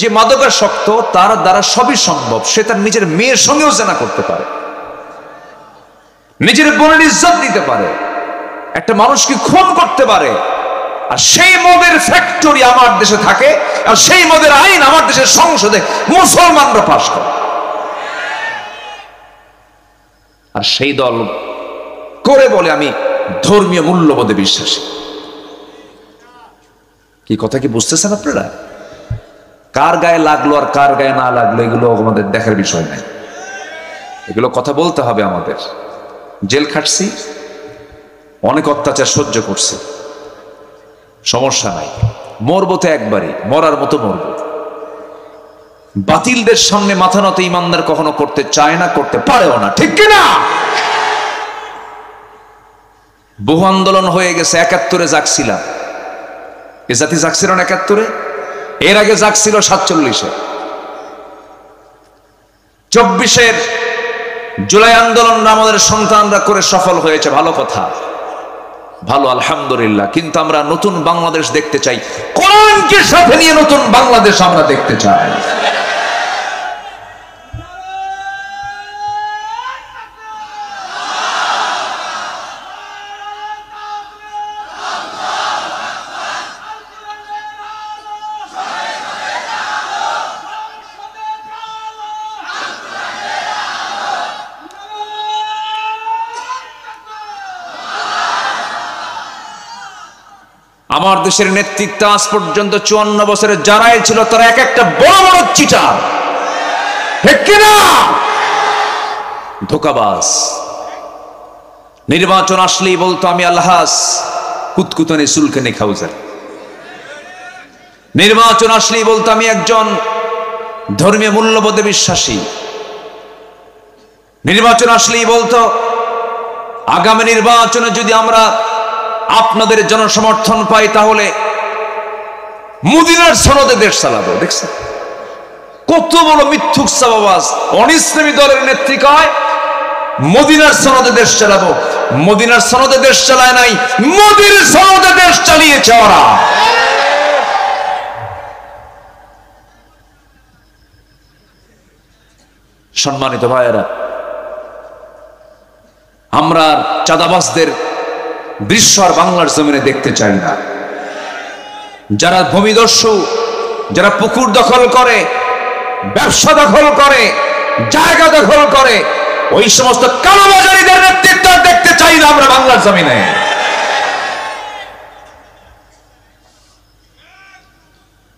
যে মাদকাসক্ত, তার দ্বারা সবই সম্ভব। সে তার নিজের মেয়ের সঙ্গেও জেনা করতে পারে, নিজের বোনের ইজ্জত দিতে পারে, একটা মানুষকে খুন করতে পারে। আর সেই মদের ফ্যাক্টরি আমার দেশে থাকে, আর সেই মদের আইন আমার দেশের সংসদে মুসলমানরা পাস করে। আর সেই দল করে বলে, আমি ধর্মীয় মূল্যবোধে বিশ্বাসী। কি কথা কি বুঝতেছেন আপনারা? কার গায়ে লাগলো আর কার গায়ে না লাগলো এগুলো আমাদের দেখার বিষয় নাই। এগুলো কথা বলতে হবে আমাদের। জেল খাটছি, অনেক অত্যাচার সহ্য করছে, সমস্যা নাই। মরবো তো একবারই, মরার মতো মরবো। বাতিলদের সামনে মাথা নত ইমানদার কখনো করতে চায় না, করতে পারেও না, ঠিক কিনা? বহু আন্দোলন হয়ে গেছে। 71-এ জাগছিলাম, এ জাতি জাগছিল না 71-এ, এর আগে জাগছিল 47-এ। 24-এর জুলাই আন্দোলন আমাদের সন্তানরা করে সফল হয়েছে, ভালো কথা, ভালো, আলহামদুলিল্লাহ। কিন্তু আমরা নতুন বাংলাদেশ দেখতে চাই, কোরআনকে সাথে নিয়ে নতুন বাংলাদেশ আমরা দেখতে চাই। আমার দেশের নেতৃত্ব আজ পর্যন্ত 54 বছরে যারাই ছিল, তারা এক একটা বড় বড় চিটার, ঠিক কিনা? ধোঁকাবাজ। নির্বাচন আসলেই বলতো, আমি আলহাস কুতকুতানি সুলকানি খাউজার। নির্বাচন আসলেই বলতো, আমি একজন ধর্মীয় মূল্যবোধে বিশ্বাসী। নির্বাচন আসলেই বলতো, আগামী নির্বাচনে যদি আমরা আপনাদের জনসমর্থন পাই তাহলে মদিনার সনদে দেশ চালাবো। দেখছেন কত বড় মিথ্যুক সাবাবাজ, অনিসলামী দলের নেত্রী কয় মদিনার সনদে দেশ চালাবো। মদিনার সনদে দেশ চালায় নাই, মোদির সনদে দেশ চালিয়েছে ওরা। সম্মানিত ভাইয়েরা, আমরা চাঁদাবাজদের দৃশ্য আর বাংলার জমিনে দেখতে চাই না। যারা ভূমিদস্যু, যারা পুকুর দখল করে, ব্যবসা দখল করে, জায়গা দখল করে, ওই সমস্ত কালোবাজারিদের নেতৃত্ব দেখতে চাই না আমরা বাংলার জমিনে।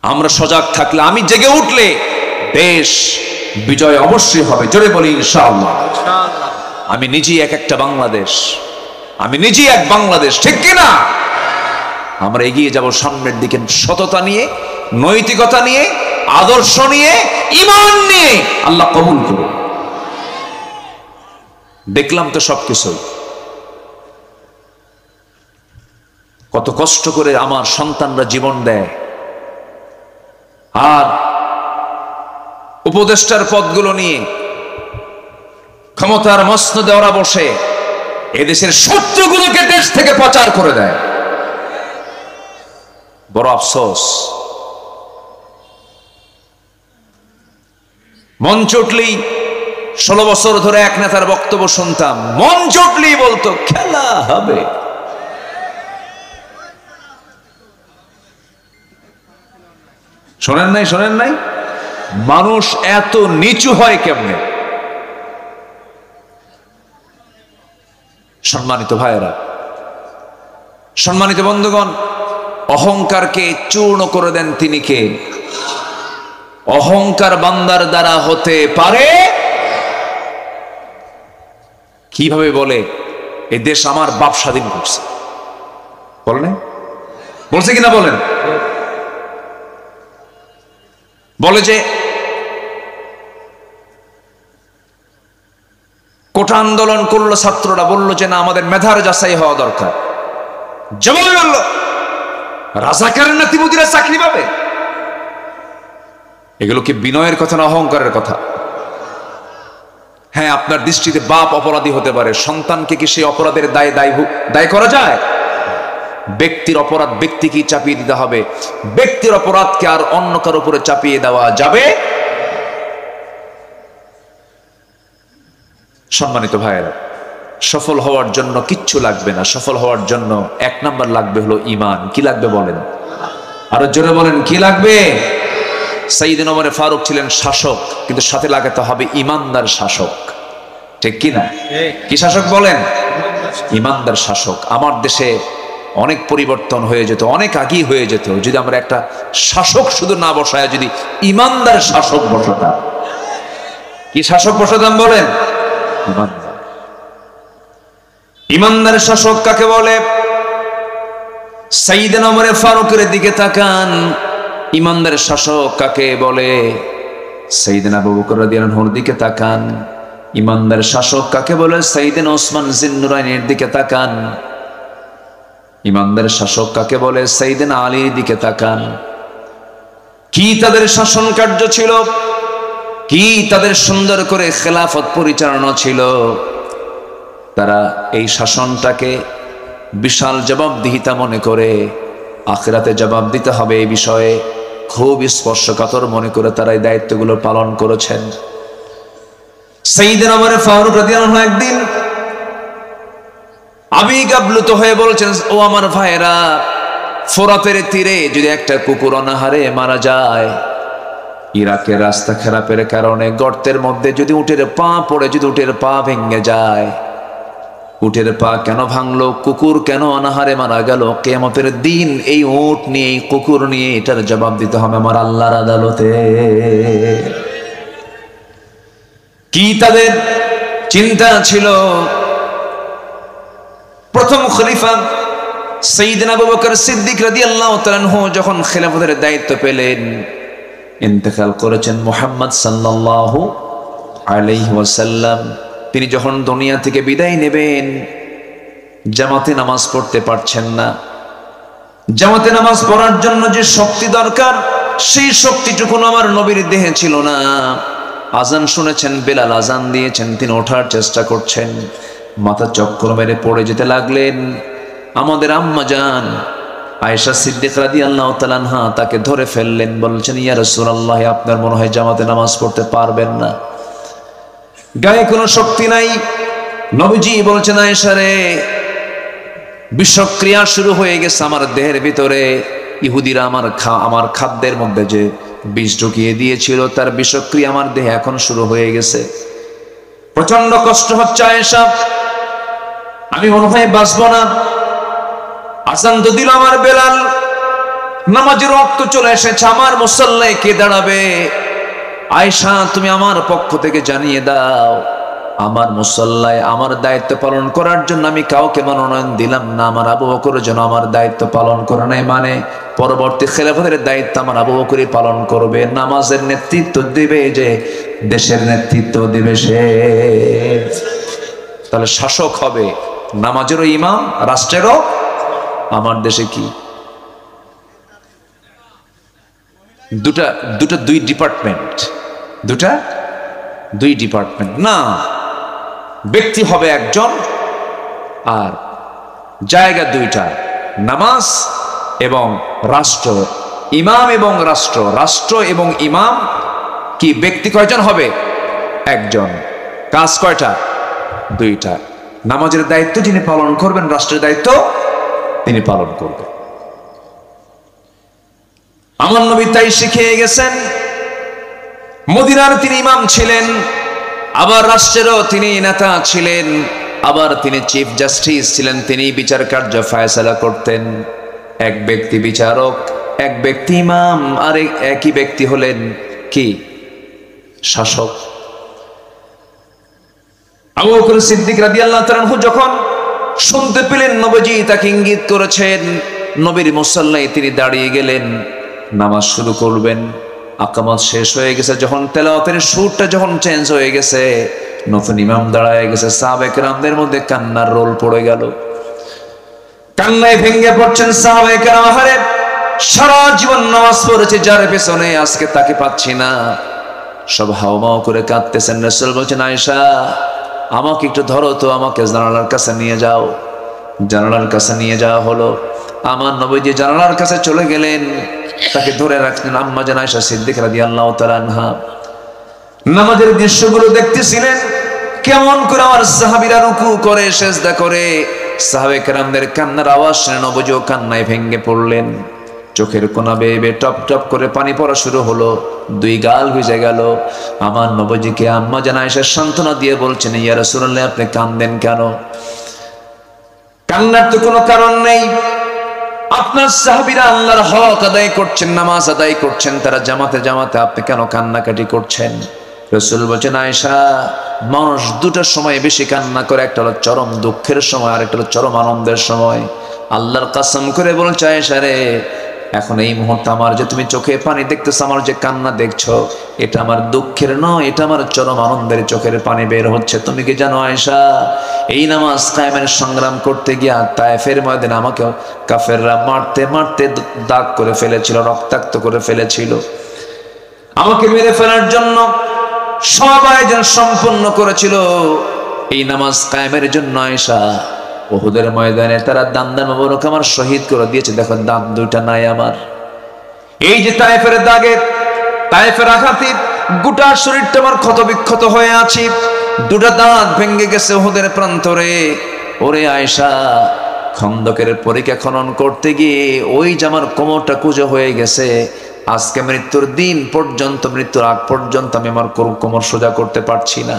আমরা সজাগ থাকলে, আমি জেগে উঠলে দেশ বিজয় অবশ্যই হবে। জোরে বলি ইনশাআল্লাহ। আমি নিজেই একটা বাংলাদেশ, আমি নিজেই এক বাংলাদেশ, ঠিক কিনা? আমরা এগিয়ে যাব সামনের দিকে, সততা নিয়ে, নৈতিকতা নিয়ে, আদর্শ নিয়ে, ঈমান নিয়ে। আল্লাহ কবুল করুন। দেখলাম তো সবকিছু, কত কষ্ট করে আমার সন্তানরা জীবন দেয়, আর উপদেষ্টার পদগুলো নিয়ে ক্ষমতার মসনদে ওরা বসে এদেশের শত্রুগুলোকে দেশ থেকে প্রচার করে দেয়। বড় আফসোস। মন চটলেই 16 বছর ধরে এক নেতার বক্তব্য শুনতাম, মন চটলেই বলতো খেলা হবে। শোনেন নাই? শোনেন নাই? মানুষ এত নিচু হয় কেমনে? সম্মানিত ভাইয়েরা, সম্মানিত বন্ধুগণ, অহংকারকে চূর্ণ করে দেন তিনি কে? অহংকার বান্দার দ্বারা হতে পারে কিভাবে? বলে এই দেশ আমার বাপ স্বাধীন করছে। বলেন, বলছে কিনা বলেন? বলে যে কোটা আন্দোলন করলো ছাত্ররা, বললো যে না আমাদের মেধার যাচাই হওয়া দরকার। জবাবে বলল রাজাকারের নাতিপুতিরা চাকরি পাবে। এগুলো কি বিনয়ের কথা না অহংকারের কথা? হ্যাঁ, আপনার দৃষ্টিতে বাপ অপরাধী হতে পারে, সন্তানকে কি সেই অপরাধের দায় করা যায়? ব্যক্তির অপরাধ ব্যক্তিকেই চাপিয়ে দিতে হবে, ব্যক্তির অপরাধকে আর অন্য কারো উপরে চাপিয়ে দেওয়া যাবে। সম্মানিত ভাইয়েরা, সফল হওয়ার জন্য কিচ্ছু লাগবে না। সফল হওয়ার জন্য 1 নাম্বার লাগবে হলো ঈমান। কি লাগবে বলেন? আরো জোরে বলেন, কি লাগবে? সাইয়েদনা ওমর ফারুক ছিলেন শাসক, কিন্তু সাথে লাগাতে হবে ঈমানদার শাসক। ঠিক কি না? কি শাসক বলেন? ঈমানদার শাসক। আমার দেশে অনেক পরিবর্তন হয়ে যেত, অনেক আগেই হয়ে যেত যদি আমরা একটা শাসক শুধু না বসায় যদি ঈমানদার শাসক বসাতাম। কি শাসক বসাতাম বলেন? ঈমানদার। ঈমানদার শাসক কাকে বলে? সাইয়েদনা ওমর ফারুকের দিকে তাকান, ঈমানদার শাসক কাকে বলে? সাইয়েদনা আবু বকর রাদিয়াল্লাহু আনহুর দিকে তাকান, ঈমানদার শাসক কাকে বলে? সাইয়েদনা ওসমান জিন্নুরাইনের দিকে তাকান। ঈমানদার শাসক কাকে বলে? সাইয়েদনা আলীর দিকে তাকান। কি তাদের শাসন কার্য ছিল, কি তাদের সুন্দর করে খেলাফত পরিচালনা ছিল। তারা এই শাসনটাকে বিশাল জবাবদিহিতা মনে করে আখিরাতে জবাব দিতে হবে এই বিষয়ে খুব স্পর্শকাতর মনে করে তারা এই দায়িত্বগুলো পালন করেছেন। সাইয়েদনা ওমর ফারুক রাদিয়াল্লাহু আনহু একদিন আবেগ আপ্লুত হয়ে বলছেন, ও আমার ভাইরা, ফোরাতের তীরে যদি একটা কুকুর অনাহারে মারা যায়, ইরাকের রাস্তা খারাপের কারণে গর্তের মধ্যে যদি উটের পা পড়ে, যদি উটের পা ভেঙে যায়, উটের পা কেন ভাঙলো, কুকুর কেন অনাহারে মারা গেল, কিয়ামতের দিন এই উট নিয়ে, এই কুকুর নিয়ে এটার জবাব দিতে হবে আমার আল্লাহর আদালতে। কি তাদের চিন্তা ছিল? প্রথম খলিফা সাইয়েদনা আবু বকর সিদ্দিক রাদিয়াল্লাহু তাআলা আনহু যখন খেলাফতের দায়িত্ব পেলেন, ইন্তেকাল করেছেন মুহাম্মদ সাল্লাল্লাহু আলাইহি ওয়াসাল্লাম। তিনি যখন দুনিয়া থেকে বিদায় নেবেন, জামাতে নামাজ পড়তে পারছেন না। জামাতে নামাজ পড়ার জন্য যে শক্তি দরকার, সেই শক্তিটুকু আমার নবীর দেহে ছিল না। আজান শুনেছেন, বেলাল আজান দিয়েছেন, তিনি ওঠার চেষ্টা করছেন, মাথা চক্কর মেরে পড়ে যেতে লাগলেন। আমাদের আম্মা জান আয়েশা সিদ্দিকা রাদিয়াল্লাহু তাআলা আনহা তাকে ধরে ফেললেন, বলছেন ইয়া রাসূলুল্লাহ, আপনার মনে হয় জামাতে নামাজ পড়তে পারবেন না, গায়ে কোনো শক্তি নাই। নবীজি বলছেন আয়েশা রে, বিষক্রিয়া শুরু হয়ে গেছে আমার দেহের ভিতরে। ইহুদিরা আমার খাদ্যের মধ্যে যে বিষ ঢুকিয়ে দিয়েছিল, তার বিষক্রিয়া আমার দেহে এখন শুরু হয়ে গেছে, প্রচন্ড কষ্ট হচ্ছে আয়েশা, আমি মনে হয় বাঁচবো না। আজান তো দিল আমার বেলাল, নামাজের রক্ত চলে এসেছে, আমার মুসল্লায় কে দাঁড়াবে? আয়েশা তুমি আমার পক্ষ থেকে জানিয়ে দাও, আমার মুসল্লায় আমার দায়িত্ব পালন করার জন্য আমি কাউকে মনোনয়ন দিলাম না, আমার আবু বকর যেন আমার দায়িত্ব পালন করে নাই, মানে পরবর্তী খেলাফতের দায়িত্ব আমার আবু বকরই পালন করবে। নামাজের নেতৃত্ব দিবে যে, দেশের নেতৃত্ব দিবে সে। তাহলে শাসক হবে, নামাজেরও ইমাম, রাষ্ট্রেরও। আমার দেশে কি দুই ডিপার্টমেন্ট, দুই ডিপার্টমেন্ট না, ব্যক্তি হবে একজন আর জায়গা দুইটা, নামাজ এবং রাষ্ট্র, ইমাম এবং রাষ্ট্র, রাষ্ট্র এবং ইমাম। কি ব্যক্তি কয়জন হবে? একজন। কাজ কয়টা? দুইটা। নামাজের দায়িত্ব যিনি পালন করবেন, রাষ্ট্রের দায়িত্ব তিনি পালন করবেন। আমার নবী তাই শিখিয়ে গেছেন। মদিনার তিনি ইমাম ছিলেন, আবার রাষ্ট্রেরও তিনি নেতা ছিলেন, আবার তিনি চিফ জাস্টিস ছিলেন, তিনি বিচার কার্য ফায়সালা করতেন। এক ব্যক্তি বিচারক, এক ব্যক্তি ইমাম, আর একই ব্যক্তি হলেন কি? শাসক। আবু বকর সিদ্দিক রাদিয়াল্লাহু তাআলা আনহু যখন শুনতে পেলেন নবীজি তাকে ইঙ্গিত করেছেন, নবীর মুসল্লায় তিনি দাঁড়িয়ে গেলেন, নামাজ শুরু করবেন। আকামত শেষ হয়ে গেছে, যখন তেলাওয়াতের সুরটা যখন চেঞ্জ হয়ে গেছে, নতুন ইমাম দাঁড়ায় গেছে, সাহাবায়ে কেরামদের মধ্যে কান্নার রোল পড়ে গেল, কান্নায় ভেঙে পড়ছেন সাহাবায়ে কেরাম। আহারে, সারা জীবন নামাজ পড়েছে যার পেছনে, আজকে তাকে পাচ্ছি না, সব হাওমাও করে কাঁদতেছেন। রাসূল বলছেন আয়েশা, আমাকে একটু ধরো তো, আমাকে জানালার কাছে নিয়ে যাও। জানালার কাছে নিয়ে যাওয়া হলো। আমার নবীজি জানালার কাছে চলে গেলেন, তাকে ধরে রাখলেন। আম্মা জান আয়েশা সিদ্দিকা রাদিয়াল্লাহু তাআলা আনহা নামাজের দৃশ্যগুলো দেখতেছিলেন, কেমন করে আমার সাহাবীরা রুকু করে, সিজদা করে। সাহাবায়ে কেরামদের কান্নার আওয়াজ শুনে নবীজিও কান্নায় ভেঙে পড়লেন। চোখের কোনা বেয়ে বেয়ে টপ টপ করে পানি পড়া শুরু হলো, দুই গাল ভিজে গেল। আমার নবীজিকে আম্মা জান আয়েশা সান্ত্বনা দিয়ে বলছেন, ইয়া রাসূলুল্লাহ, আপনি কাঁদেন কেন? কান্নার তো কোনো কারণ নেই। আপনার সাহাবীরা আল্লাহর হক আদায় করছেন, নামাজ আদায় করছেন, তারা জামাতে জামাতে, আপনি কেন কান্নাকাটি করছেন? রাসূল বলেন, আয়েশা, মানুষ দুটার সময় বেশি কান্না করে, একটা হলো চরম দুঃখের সময়, আর একটা হলো চরম আনন্দের সময়। আল্লাহর কসম করে বলছে, আয়েশা রে, এখন এই মুহূর্তে আমার যে তুমি চোখে পানি দেখতেছো, আমার যে কান্না দেখছো, এটা আমার দুঃখের নয়, এটা আমার চরম আনন্দের চোখের পানি বের হচ্ছে। তুমি কি জানো আয়েশা, এই নামাজ কায়েমের সংগ্রাম করতে গিয়া তায়েফের ময়দানে আমাকে কাফেররা মারতে মারতে দাগ করে ফেলেছিল, রক্তাক্ত করে ফেলেছিল। আমাকে মেরে ফেলার জন্য সব আয়োজন সম্পন্ন করেছিল এই নামাজ কায়েমের জন্য। আয়েশা, উহুদের ময়দানে তারা দান্দা মোবারক আমার শহীদ করে দিয়েছে, দেখো দাঁত দুইটা নাই আমার। এই যে তায়েফের দাগে, তায়েফের আঘাতে গোটা শরীরটা আমার ক্ষত বিক্ষত হয়ে আছে, দুটা দাঁত ভেঙে গেছে উহুদের প্রান্তরে। ওরে আয়েশা, খন্দকের পরীক্ষা খনন করতে গিয়ে ওই যে আমার কোমরটা কুঁজো হয়ে গেছে, আজকে মৃত্যুর দিন পর্যন্ত, মৃত্যুর আগ পর্যন্ত আমি আমার কোমর সোজা করতে পারছি না।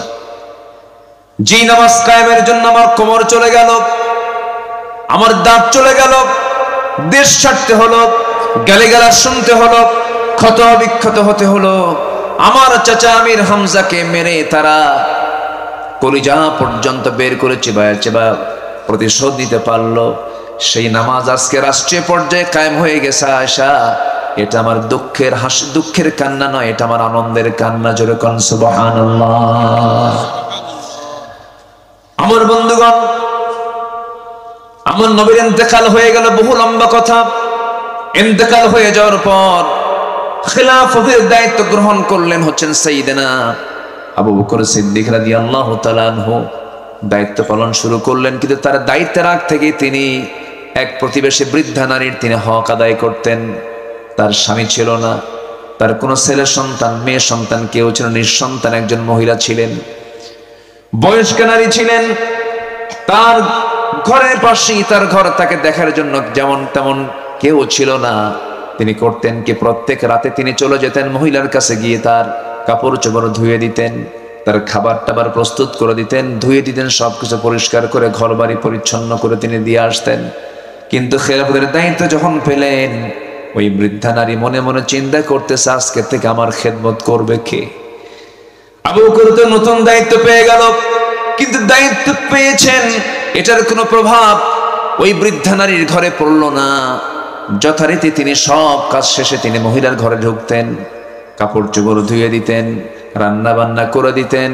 যে নামাজ কায়েমের জন্য আমার কোমর চলে গেল, আমার দাঁত চলে গেল, দেশ ছাড়তে হলো, গালিগালাজ শুনতে হলো, ক্ষত বিক্ষত হতে হলো। আমার চাচা আমির হামজাকে মেরে তারা কলিজা পর্যন্ত বের করে চিবায় চিবা প্রতিশোধ নিতে পারলো। সেই নামাজ আজকে রাষ্ট্রীয় পর্যায়ে কায়েম হয়ে গেছে। আয়েশা, এটা আমার দুঃখের হাসি, দুঃখের কান্না নয়, এটা আমার আনন্দের কান্না। জোরে কোন সুবহানাল্লাহ। আমার বন্ধুগণ, আমার নবীর ইন্তেকাল হয়ে গেল, বহু লম্বা কথা। ইন্তেকাল হয়ে যাওয়ার পর খিলাফতের দায়িত্ব গ্রহণ করলেন হচ্ছেন সাইয়েদনা আবু বকর সিদ্দিক রাদিয়াল্লাহু তাআলা আনহু। দায়িত্ব পালন শুরু করলেন, কিন্তু তার দায়িত্বের আগ থেকে তিনি এক প্রতিবেশী বৃদ্ধা নারীর তিনি হক আদায় করতেন। তার স্বামী ছিল না, তার কোনো ছেলে সন্তান মেয়ে সন্তান কেউ ছিল, নিঃসন্তান একজন মহিলা ছিলেন, বয়স্ক নারী ছিলেন। তার ঘরের পাশেই তার ঘর, তাকে দেখার জন্য যেমন তেমন কেউ ছিল না। তিনি করতেন কি, প্রত্যেক রাতে তিনি চলে যেতেন মহিলার কাছে, গিয়ে তার কাপড় চোপড় ধুয়ে দিতেন, তার খাবার টাবার প্রস্তুত করে দিতেন, ধুয়ে দিতেন, সবকিছু পরিষ্কার করে ঘর বাড়ি পরিচ্ছন্ন করে তিনি দিয়ে আসতেন। কিন্তু খেলাফতের দায়িত্ব যখন পেলেন, ওই বৃদ্ধা নারী মনে মনে চিন্তা করতেছে, আজকে থেকে আমার খেদমত করবে কে? আবু বকর তো নতুন দায়িত্ব পেয়ে গেল, কিন্তু দায়িত্ব পেয়েছেন, এটার কোনো প্রভাব ওই বৃদ্ধা নারীর ঘরে পড়লো না। যথারীতি তিনি সব কাজ শেষে তিনি মহিলার ঘরে ঢুকতেন, কাপড় চোপড় ধুয়ে দিতেন, রান্না বান্না করে দিতেন,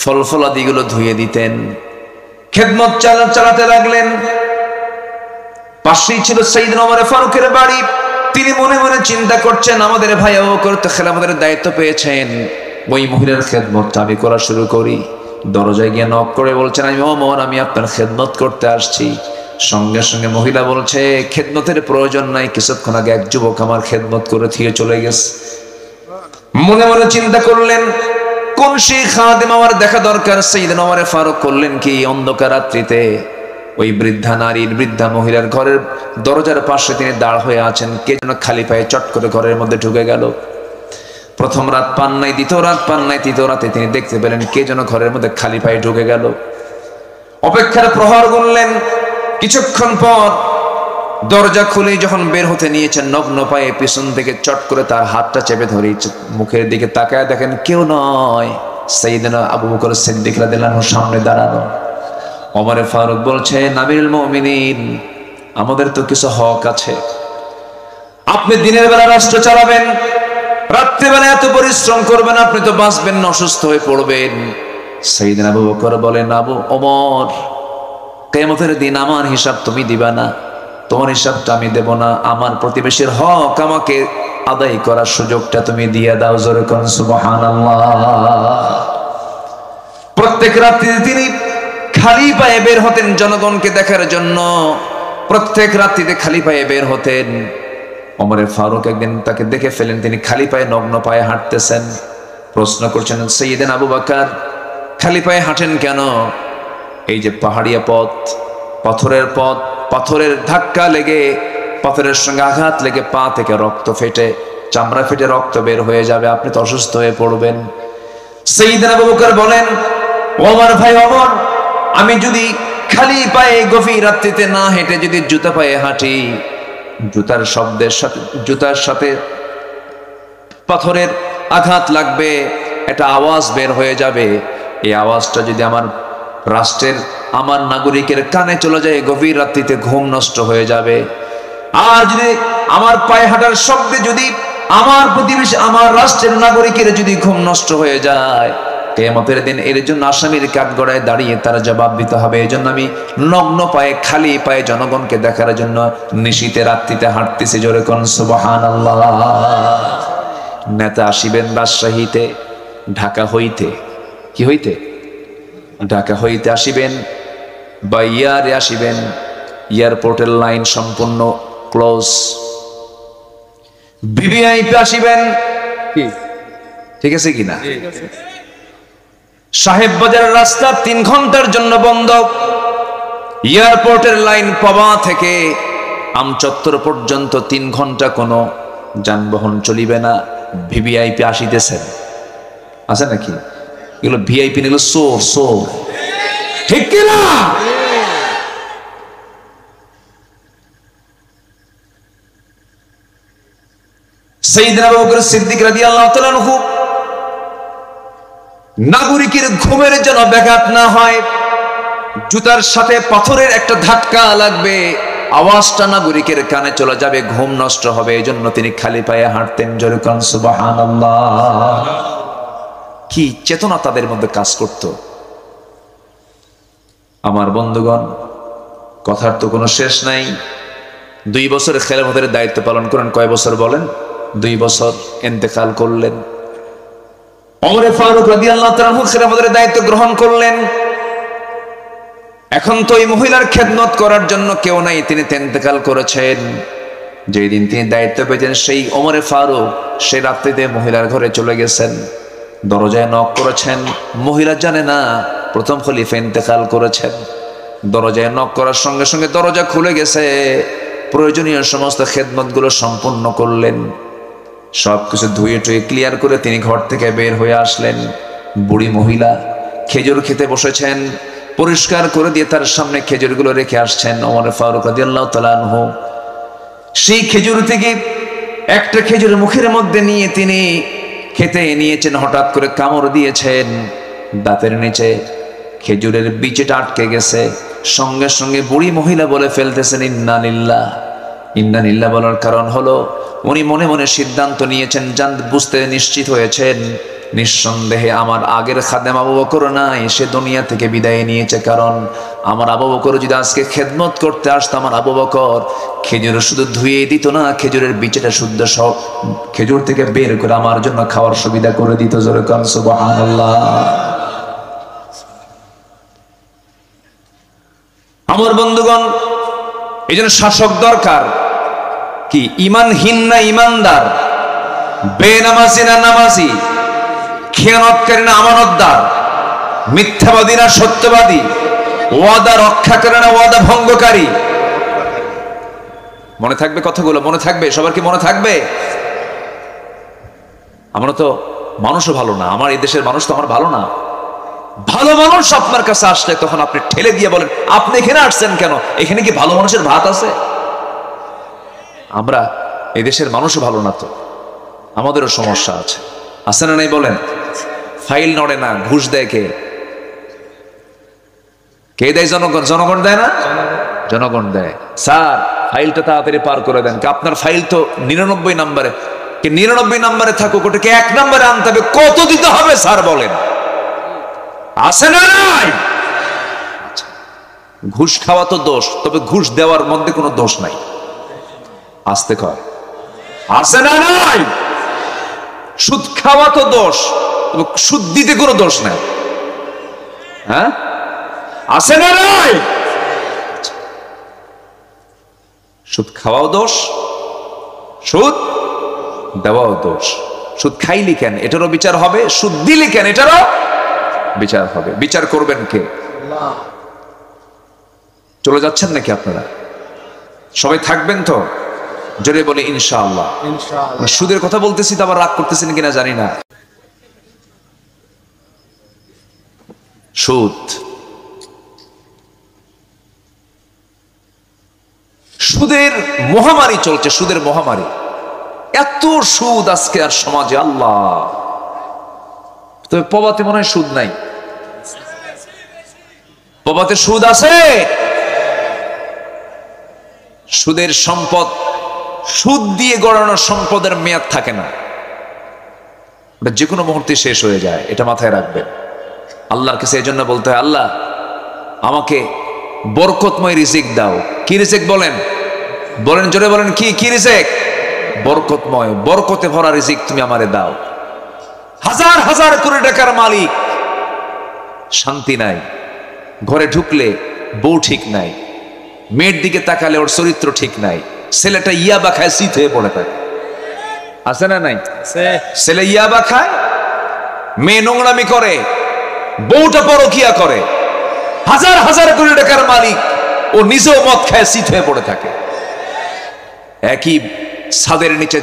ফল ফলাদিগুলো ধুয়ে দিতেন, খেদমত চালাতে লাগলেন। পাশেই ছিল সাইয়েদনা ওমর ফারুকের বাড়ি। তিনি মনে মনে চিন্তা করছেন, আমাদের ভাই আবু বকর তো খেলাফতের দায়িত্ব পেয়েছেন, ওই মহিলার খেদমতটা আমি করা শুরু করি। দরজায় গিয়ে নক করে বলছেন, আমি ওমর, আমি আপনার খেদমত করতে আসছি। সঙ্গে সঙ্গে মহিলা বলছে, খেদমতের প্রয়োজন নাই, কিছুক্ষণ আগে এক যুবক আমার খেদমত করে দিয়ে চলে গেছে। মনে মনে চিন্তা করলেন, কোন সেই খাদেম আমার দেখা দরকার। সাইয়েদনা ওমর ফারুক করলেন কি, অন্ধকার রাত্রিতে ওই বৃদ্ধা নারীর, বৃদ্ধা মহিলার ঘরের দরজার পাশে তিনি দাঁড় হয়ে আছেন। কে যেন খালি পায়ে চট করে ঘরের মধ্যে ঢুকে গেল। প্রথম রাত পান নাই, দ্বিতীয় রাত পান নাই, তৃতীয় রাতে তিনি দেখতে পেলেন কে যেন ঘরের মধ্যে খালি পায়ে ঢুকে গেল। অপেক্ষার প্রহর গুনলেন। কিছুক্ষণ পর দরজা খুলে যখন বের হতে নিয়েছেন, নগ্ন পায়ে পিছন থেকে চট করে তার হাতটা চেপে ধরে মুখের দিকে তাকায় দেখেন কেউ নয়, সাইয়েদনা আবু বকর সিদ্দিক রাদিয়াল্লাহু আনহু সামনে দাঁড়ানো। ওমর ফারুক বলছে, আমিরুল মুমিনিন, আমাদের তো কিছু হক আছে। আপনি দিনের বেলা রাষ্ট্র চালাবেন, রাত্রিবেলা এত পরিশ্রম করবেন, আপনি তো বাঁচবেন না, অসুস্থ হয়ে পড়বেন। সাইয়েদনা আবু বকর বলেন, আবু ওমর, কিয়ামতের দিন আমার হিসাব তুমি দিবা না, তোমার হিসাবটা আমি দেব না। আমার প্রতিবেশীর হক আমাকে আদায় করার সুযোগটা তুমি দিয়ে দাও। জোরে কোন সুবহানাল্লাহ। প্রত্যেক রাত্রিতে তিনি খালি পায়ে বের হতেন জনগণকে দেখার জন্য, প্রত্যেক রাত্রিতে খালি পায়ে বের হতেন। ওমর ফারুক একদিন তাকে দেখে ফেলেন, তিনি খালি পায়ে নগ্ন পায়ে হাঁটতেছেন। প্রশ্ন করছেন, সাইয়েদনা আবু বকর, খালি পায়ে হাঁটেন কেন? এই যে পাহাড়িয়া পথ, পাথরের পথ, পাথরের ধাক্কা লেগে, পাথরের সঙ্গে আঘাত লেগে পা থেকে রক্ত ফেটে, চামড়া ফেটে রক্ত বের হয়ে যাবে, আপনি তো অসুস্থ হয়ে পড়বেন। সাইয়েদনা আবু বকর বলেন, ওমর ভাই ওমর, আমি যদি খালি পায়ে গভীর রাত্রিতে না হেঁটে যদি জুতা পায়ে হাঁটি, জুতার শব্দের সাথে, জুতার সাথে পাথরের আঘাত লাগবে, একটা আওয়াজ বের হয়ে যাবে। এই আওয়াজটা যদি আমার রাষ্ট্রের, আমার নাগরিকের কানে চলে যায়, গভীর রাত্রিতে ঘুম নষ্ট হয়ে যাবে। আর যদি আমার পায়ে হাঁটার শব্দে যদি আমার প্রতিবেশী, আমার রাষ্ট্রের নাগরিকের যদি ঘুম নষ্ট হয়ে যায়, কিয়ামতের দিন এর জন্য আসামির কাঠগড়ায় দাঁড়িয়ে তারা জবাব দিতে হবে। এই জন্য আমি নগ্ন পায়ে, খালি পায়ে জনগণকে দেখার জন্য নিশীতে রাত্রিতে হাঁটতেছি। জোরে কোন সুবহানাল্লাহ। নেতা আসিবেন রাজশাহীতে, ঢাকা হইতে, কি হইতে, ঢাকা হইতে আসিবেন বা ইয়ারে আসিবেন, এয়ারপোর্টের লাইন সম্পূর্ণ ক্লোজ। ভিভিআইপি আসিবেন, কি ঠিক আছে কিনা? সাহেব বাজারের রাস্তা 3 ঘন্টার জন্য বন্ধ। এয়ারপোর্টের লাইন পাবা থেকে আমচত্বর পর্যন্ত 3 ঘন্টা কোনো যানবাহন চলিবে না। ভিভিআইপি আসিতেছেন, আছে নাকি? এগুলো ভিআইপি, এগুলো সোর, সোর, ঠিক কিনা? সাইয়েদনা আবু বকর সিদ্দিক রাদিয়াল্লাহু তাআলা আনহু নাগরিকের ঘুমের যেন ব্যাঘাত না হয়, জুতার সাথে পাথরের একটা ধাক্কা লাগবে, আওয়াজটা নাগরিকের কানে চলে যাবে, ঘুম নষ্ট হবে, এই জন্য তিনি খালি পায়ে হাঁটতেন। জোরে কোন সুবহানাল্লাহ। কি চেতনা তাদের মধ্যে কাজ করত। আমার বন্ধুগণ, কথার তো কোনো শেষ নাই। 2 বছর খেলাফতের দায়িত্ব পালন করেন, কয় বছর বলেন? 2 বছর। ইন্তেকাল করলেন। ওমর ফারুক রাদিয়াল্লাহু তাআলা খেলাফতের দায়িত্ব গ্রহণ করলেন। এখন তো এই মহিলার খেদমত করার জন্য কেউ নাই, তিনি ইন্তেকাল করেছেন। যেই দিন তিনি দায়িত্ব পেয়েছেন, সেই ওমর ফারুক সেই রাত্রিতে মহিলার ঘরে চলে গেছেন, দরজায় নক করেছেন। মহিলা জানে না প্রথম খলিফা ইন্তেকাল করেছেন। দরজায় নক করার সঙ্গে সঙ্গে দরজা খুলে গেছে। প্রয়োজনীয় সমস্ত খেদমতগুলো সম্পূর্ণ করলেন। সবকিছু ধুয়ে টুয়ে ক্লিয়ার করে তিনি ঘর থেকে বের হয়ে আসলেন। বুড়ি মহিলা খেজুর খেতে বসেছেন, পরিষ্কার করে দিয়ে তার সামনে খেজুরগুলো রেখে আসছেন ওমর ফারুক রাদিয়াল্লাহু তাআলা আনহু। সেই খেজুর থেকে একটা খেজুর মুখের মধ্যে নিয়ে তিনি খেতে নিয়েছেন, হঠাৎ করে কামড় দিয়েছেন। দাঁতের নিচে খেজুরের বিচিটা আটকে গেছে। সঙ্গে সঙ্গে বুড়ি মহিলা বলে ফেলতেছেন ইন্না লিল্লাহ। ইন্না লিল্লাহ বলার কারণ হলো উনি মনে মনে সিদ্ধান্ত নিয়েছেন, বুঝতে নিশ্চিত হয়েছেন নিঃসন্দেহে আমার আগের খাদেম আবু বকর নাই, সে দুনিয়া থেকে বিদায় নিয়েছে। কারণ আমার আবু বকর যদি আজকে খেদমত করতে আসতো, আমার আবু বকর খেজুর শুধু ধুয়ে দিত না, খেজুরের বিচিটা শুদ্ধ সব খেজুর থেকে বের করে আমার জন্য খাওয়ার সুবিধা করে দিত। জোরে কান সুবহানাল্লাহ। আমার বন্ধুগণ, এই জন্য শাসক দরকার কি? ইমানহীন না ইমানদার, বেনামাজি না নামাজি, খেয়ানতকারী না আমানতদার, মিথ্যাবাদী না সত্যবাদী, ওয়াদা রক্ষা করে না ওয়াদা ভঙ্গকারী। মনে থাকবে কথাগুলো? মনে থাকবে? সবার কি মনে থাকবে? আমরা তো মানুষও ভালো না, আমার এই দেশের মানুষ তো আমার ভালো না। ভালো মানুষ আপনার কাছে আসলে তখন আপনি ঠেলে দিয়ে বলেন, আপনি এখানে আসছেন কেন? এখানে কি ভালো মানুষের ভাত আছে? আমরা এই দেশের মানুষও ভালো না, তো আমাদেরও সমস্যা আছে, আছে না নাই বলেন? ফাইল নড়ে না, ঘুষ দেয় কে? কে দেয়? জনগণ। জনগণ দেয় না? জনগণ দেয়। স্যার ফাইলটা তাড়াতাড়ি পার করে দেন। আপনার ফাইল তো 99 নম্বরে। 99 নম্বরে থাকুক, ওটাকে 1 নম্বরে আনতে হবে। কত দিতে হবে স্যার বলেন? আছে না নাই? ঘুষ খাওয়া তো দোষ, তবে ঘুষ দেওয়ার মধ্যে কোনো দোষ নাই। আসতে কয়, আছে না নাই? সুদ খাওয়া তো দোষ, তবে সুদ দিতে কোনো দোষ নাই। হ্যাঁ, আছে না নাই? সুদ খাওয়াও দোষ, সুদ দেওয়াও দোষ। সুদ খাইলি কেন? এটারও বিচার হবে। সুদ দিলি কেন? এটারও বিচার হবে। বিচার করবেন কে? চলে যাচ্ছেন নাকি আপনারা? সবাই থাকবেন তো? জোরে বলে ইনশাআল্লাহ। সুদের কথা বলতেছি তো আবার রাগ করতেছেন কিনা জানি না। সুদ, সুদের মহামারী চলছে, সুদের মহামারী। এত সুদ আজকে আর সমাজে, আল্লাহ। তবে পবাতে মনে হয় সুদ নাই। পবাতে সুদ আছে? সুদের সম্পদ, সুদ দিয়ে গড়ানো সম্পদের মেয়াদ থাকে না, ওটা যে কোনো মুহূর্তে শেষ হয়ে যায়। এটা মাথায় রাখবেন। আল্লাহর কাছে এই জন্য বলতে হয়, আল্লাহ আমাকে বরকতময় রিজিক দাও। কি রিজিক বলেন? বলেন, জোরে বলেন, কি কি রিজিক? বরকতময়, বরকতে ভরা রিজিক তুমি আমারে দাও। হাজার হাজার কোটি টাকার মালিক, শান্তি নাই। ঘরে ঢুকলে বউ ঠিক নাই, মেয়ের দিকে তাকালে ওর চরিত্র ঠিক নাই, ছেলেটা ইয়াবা খায়, শীত হয়ে পড়ে থাকে। আছে না নাই? ছেলে ইয়াবা খায়, মেয়ে নোংরামি করে, বউটা পরকিয়া করে। হাজার হাজার কোটি টাকার মালিক, ও নিজেও মদ খায়, শীত হয়ে পড়ে থাকে। একই ছাদের নিচে,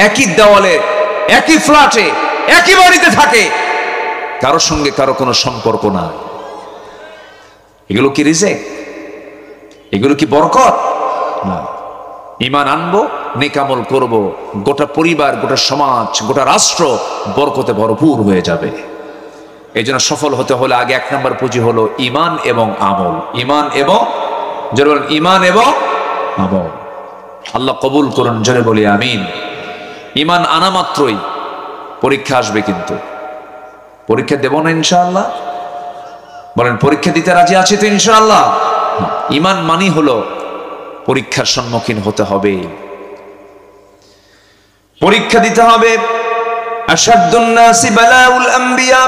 একই দেওয়ালে, একই ফ্ল্যাটে, একই বাড়িতে থাকে, কারোর সঙ্গে কারো কোনো সম্পর্ক না। এগুলো কি রিজিক? এগুলো কি বরকত? না। ঈমান আনবো, নেক আমল করব, গোটা পরিবার, গোটা সমাজ, গোটা রাষ্ট্র বরকতে ভরপুর হয়ে যাবে। এই জন্য সফল হতে হলে আগে 1 নম্বর পুঁজি হলো ঈমান এবং আমল। ঈমান এবং, জোরে বলেন, ঈমান এবং আমল। আল্লাহ কবুল করুন, জোরে বলি আমিন। ঈমান আনা মাত্রই পরীক্ষা আসবে, কিন্তু পরীক্ষা দেব না ইনশাআল্লাহ? বলেন, পরীক্ষা দিতে রাজি আছি তো ইনশাআল্লাহ? ঈমান মানি হলো পরীক্ষার সম্মুখীন হতে হবে, পরীক্ষা দিতে হবে। আশাদ্দুন নাসি বালাউল আম্বিয়া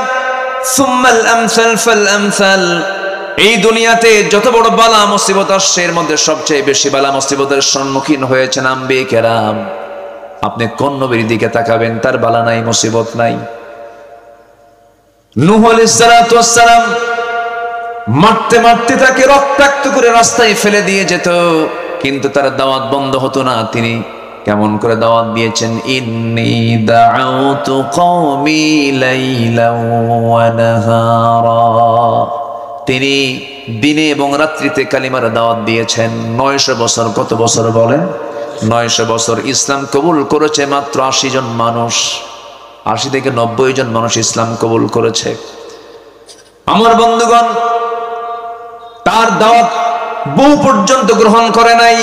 সুম্মাল আমসাল ফাল আমসাল। এই দুনিয়াতে যত বড় বালা মুসিবত আসছে এর মধ্যে সবচেয়ে বেশি বালা মুসিবতের সম্মুখীন হয়েছেন আম্বিয়া কেরাম। আপনি কোন নবীর দিকে তাকাবেন, তার বালা নাই, মুসিবত নাই? নূহ আলাইহিস সালাতু ওয়াস সালাম মারতে মারতে তাকে রক্তাক্ত করে রাস্তায় ফেলে দিয়ে যেত, কিন্তু তার দাওয়াত বন্ধ হতো না। তিনি কেমন করে দাওয়াত দিয়েছেন, ইন্নী দাউতু কওমি লাইলান ওয়া নাহারা। তিনি দিনে এবং রাত্রিতে কালিমার দাওয়াত দিয়েছেন। 900 বছর। কত বছর বলেন? 900 বছর। ইসলাম কবুল করেছে মাত্র 80 জন মানুষ। 80 থেকে 90 জন মানুষ ইসলাম কবুল করেছে। আমার বন্ধুগণ, তার দাওয়াত বউ পর্যন্ত গ্রহণ করে নাই,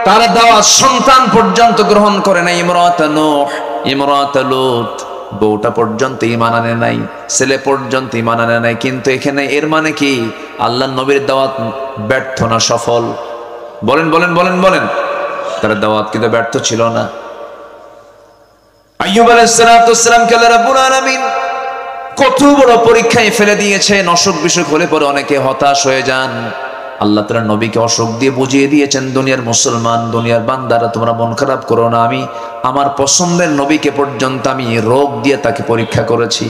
তার দাওয়াত সন্তান পর্যন্ত গ্রহণ করে নাই। ইমরাত নূহ, ইমরাত লূত, বউটা পর্যন্ত ঈমান আনে নাই, ছেলে পর্যন্ত ঈমান আনে নাই। কিন্তু এখানে এর মানে কি আল্লাহর নবীর দাওয়াত ব্যর্থ না সফল? বলেন বলেন বলেন বলেন। তার দাওয়াত কিন্তু ব্যর্থ ছিল না। আইয়ুব আলাইহিস সালাতু ওয়াস সালাম কে আল্লাহ রাব্বুল আলামিন কত বড় পরীক্ষায় ফেলে দিয়েছেন। অসুখ বিসুখ হলে পরে অনেকে হতাশ হয়ে যান। আল্লাহ তাআলা নবীকে অসুখ দিয়ে বুঝিয়ে দিয়েছেন, দুনিয়ার মুসলমান, দুনিয়ার বান্দারা তোমরা মন খারাপ করো না, আমি আমার পছন্দের নবীকে পর্যন্ত আমি রোগ দিয়ে তাকে পরীক্ষা করেছি।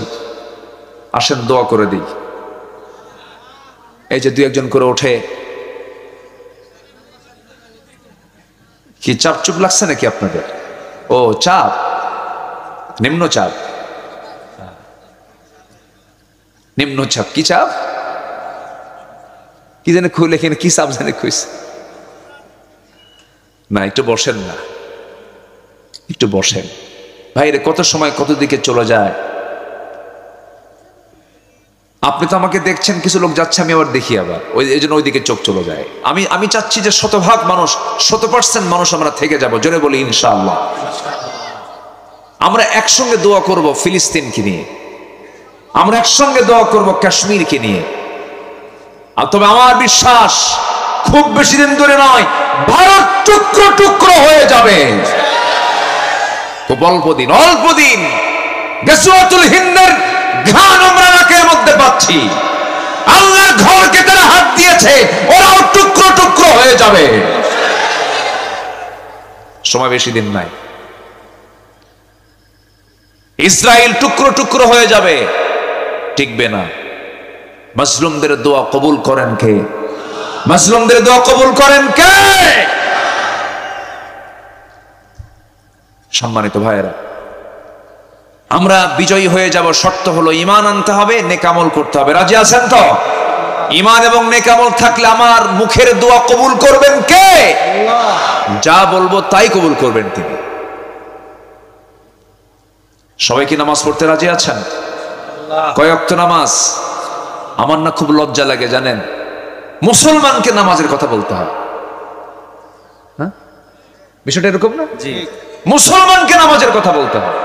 আসেন দোয়া করে দিই। এই যে 2-1 জন করে ওঠে, কি চাপ চুপ লাগছে নাকি আপনাদের? ও চাপ, নিম্নচাপ। নিম্নচাপ কি চাপ? কি জানে খুলে এখানে কি চাপ জানে খুঁজছে না। একটু বসেন না, একটু বসেন। ভাইরে কত সময় কত দিকে চলে যায়। আপনি তো আমাকে দেখছেন, কিছু লোক যাচ্ছে, আমি আবার দেখি, আবার এই জন্য ওইদিকে চোখ চলে যায়। আমি চাচ্ছি যে 100% মানুষ, 100% মানুষ আমরা থেকে যাব। জোরে বলি ইনশাআল্লাহ। আমরা একসঙ্গে দোয়া করব ফিলিস্তিনকে নিয়ে, আমরা একসঙ্গে দোয়া করব কাশ্মীরকে নিয়ে। আর তবে আমার বিশ্বাস খুব বেশি দিন ধরে নয়, ভারত টুকরো টুকরো হয়ে যাবে। খুব অল্প দিন, অল্প দিন। গাজওয়াতুল হিন্দের ঘ্রাণ আমরা নাকের মধ্যে পাচ্ছি। আল্লাহর ঘরকে তারা হাত দিয়েছে, ওরাও টুকরো টুকরো হয়ে যাবে। সময় বেশি দিন নাই। ইসরায়েল টুকরো টুকরো হয়ে যাবে, টিকবে না। মাজলুমদের দোয়া কবুল করেন কে? মাজলুমদের দোয়া কবুল করেন কে? সম্মানিত ভাইয়েরা, আমরা বিজয়ী হয়ে যাব। শর্ত হলো ঈমান আনতে হবে, নেক আমল করতে হবে। রাজি আছেন তো? ঈমান এবং নেক আমল থাকলে আমার মুখের দোয়া কবুল করবেন কে? যা বলবো তাই কবুল করবেন তিনি। সবাই কি নামাজ পড়তে রাজি আছেন? কয় ওয়াক্ত নামাজ? আমার না খুব লজ্জা লাগে জানেন, মুসলমানকে নামাজের কথা বলতে হয়। হ্যাঁ, বিষয়টা এরকম না? মুসলমানকে নামাজের কথা বলতে হয়।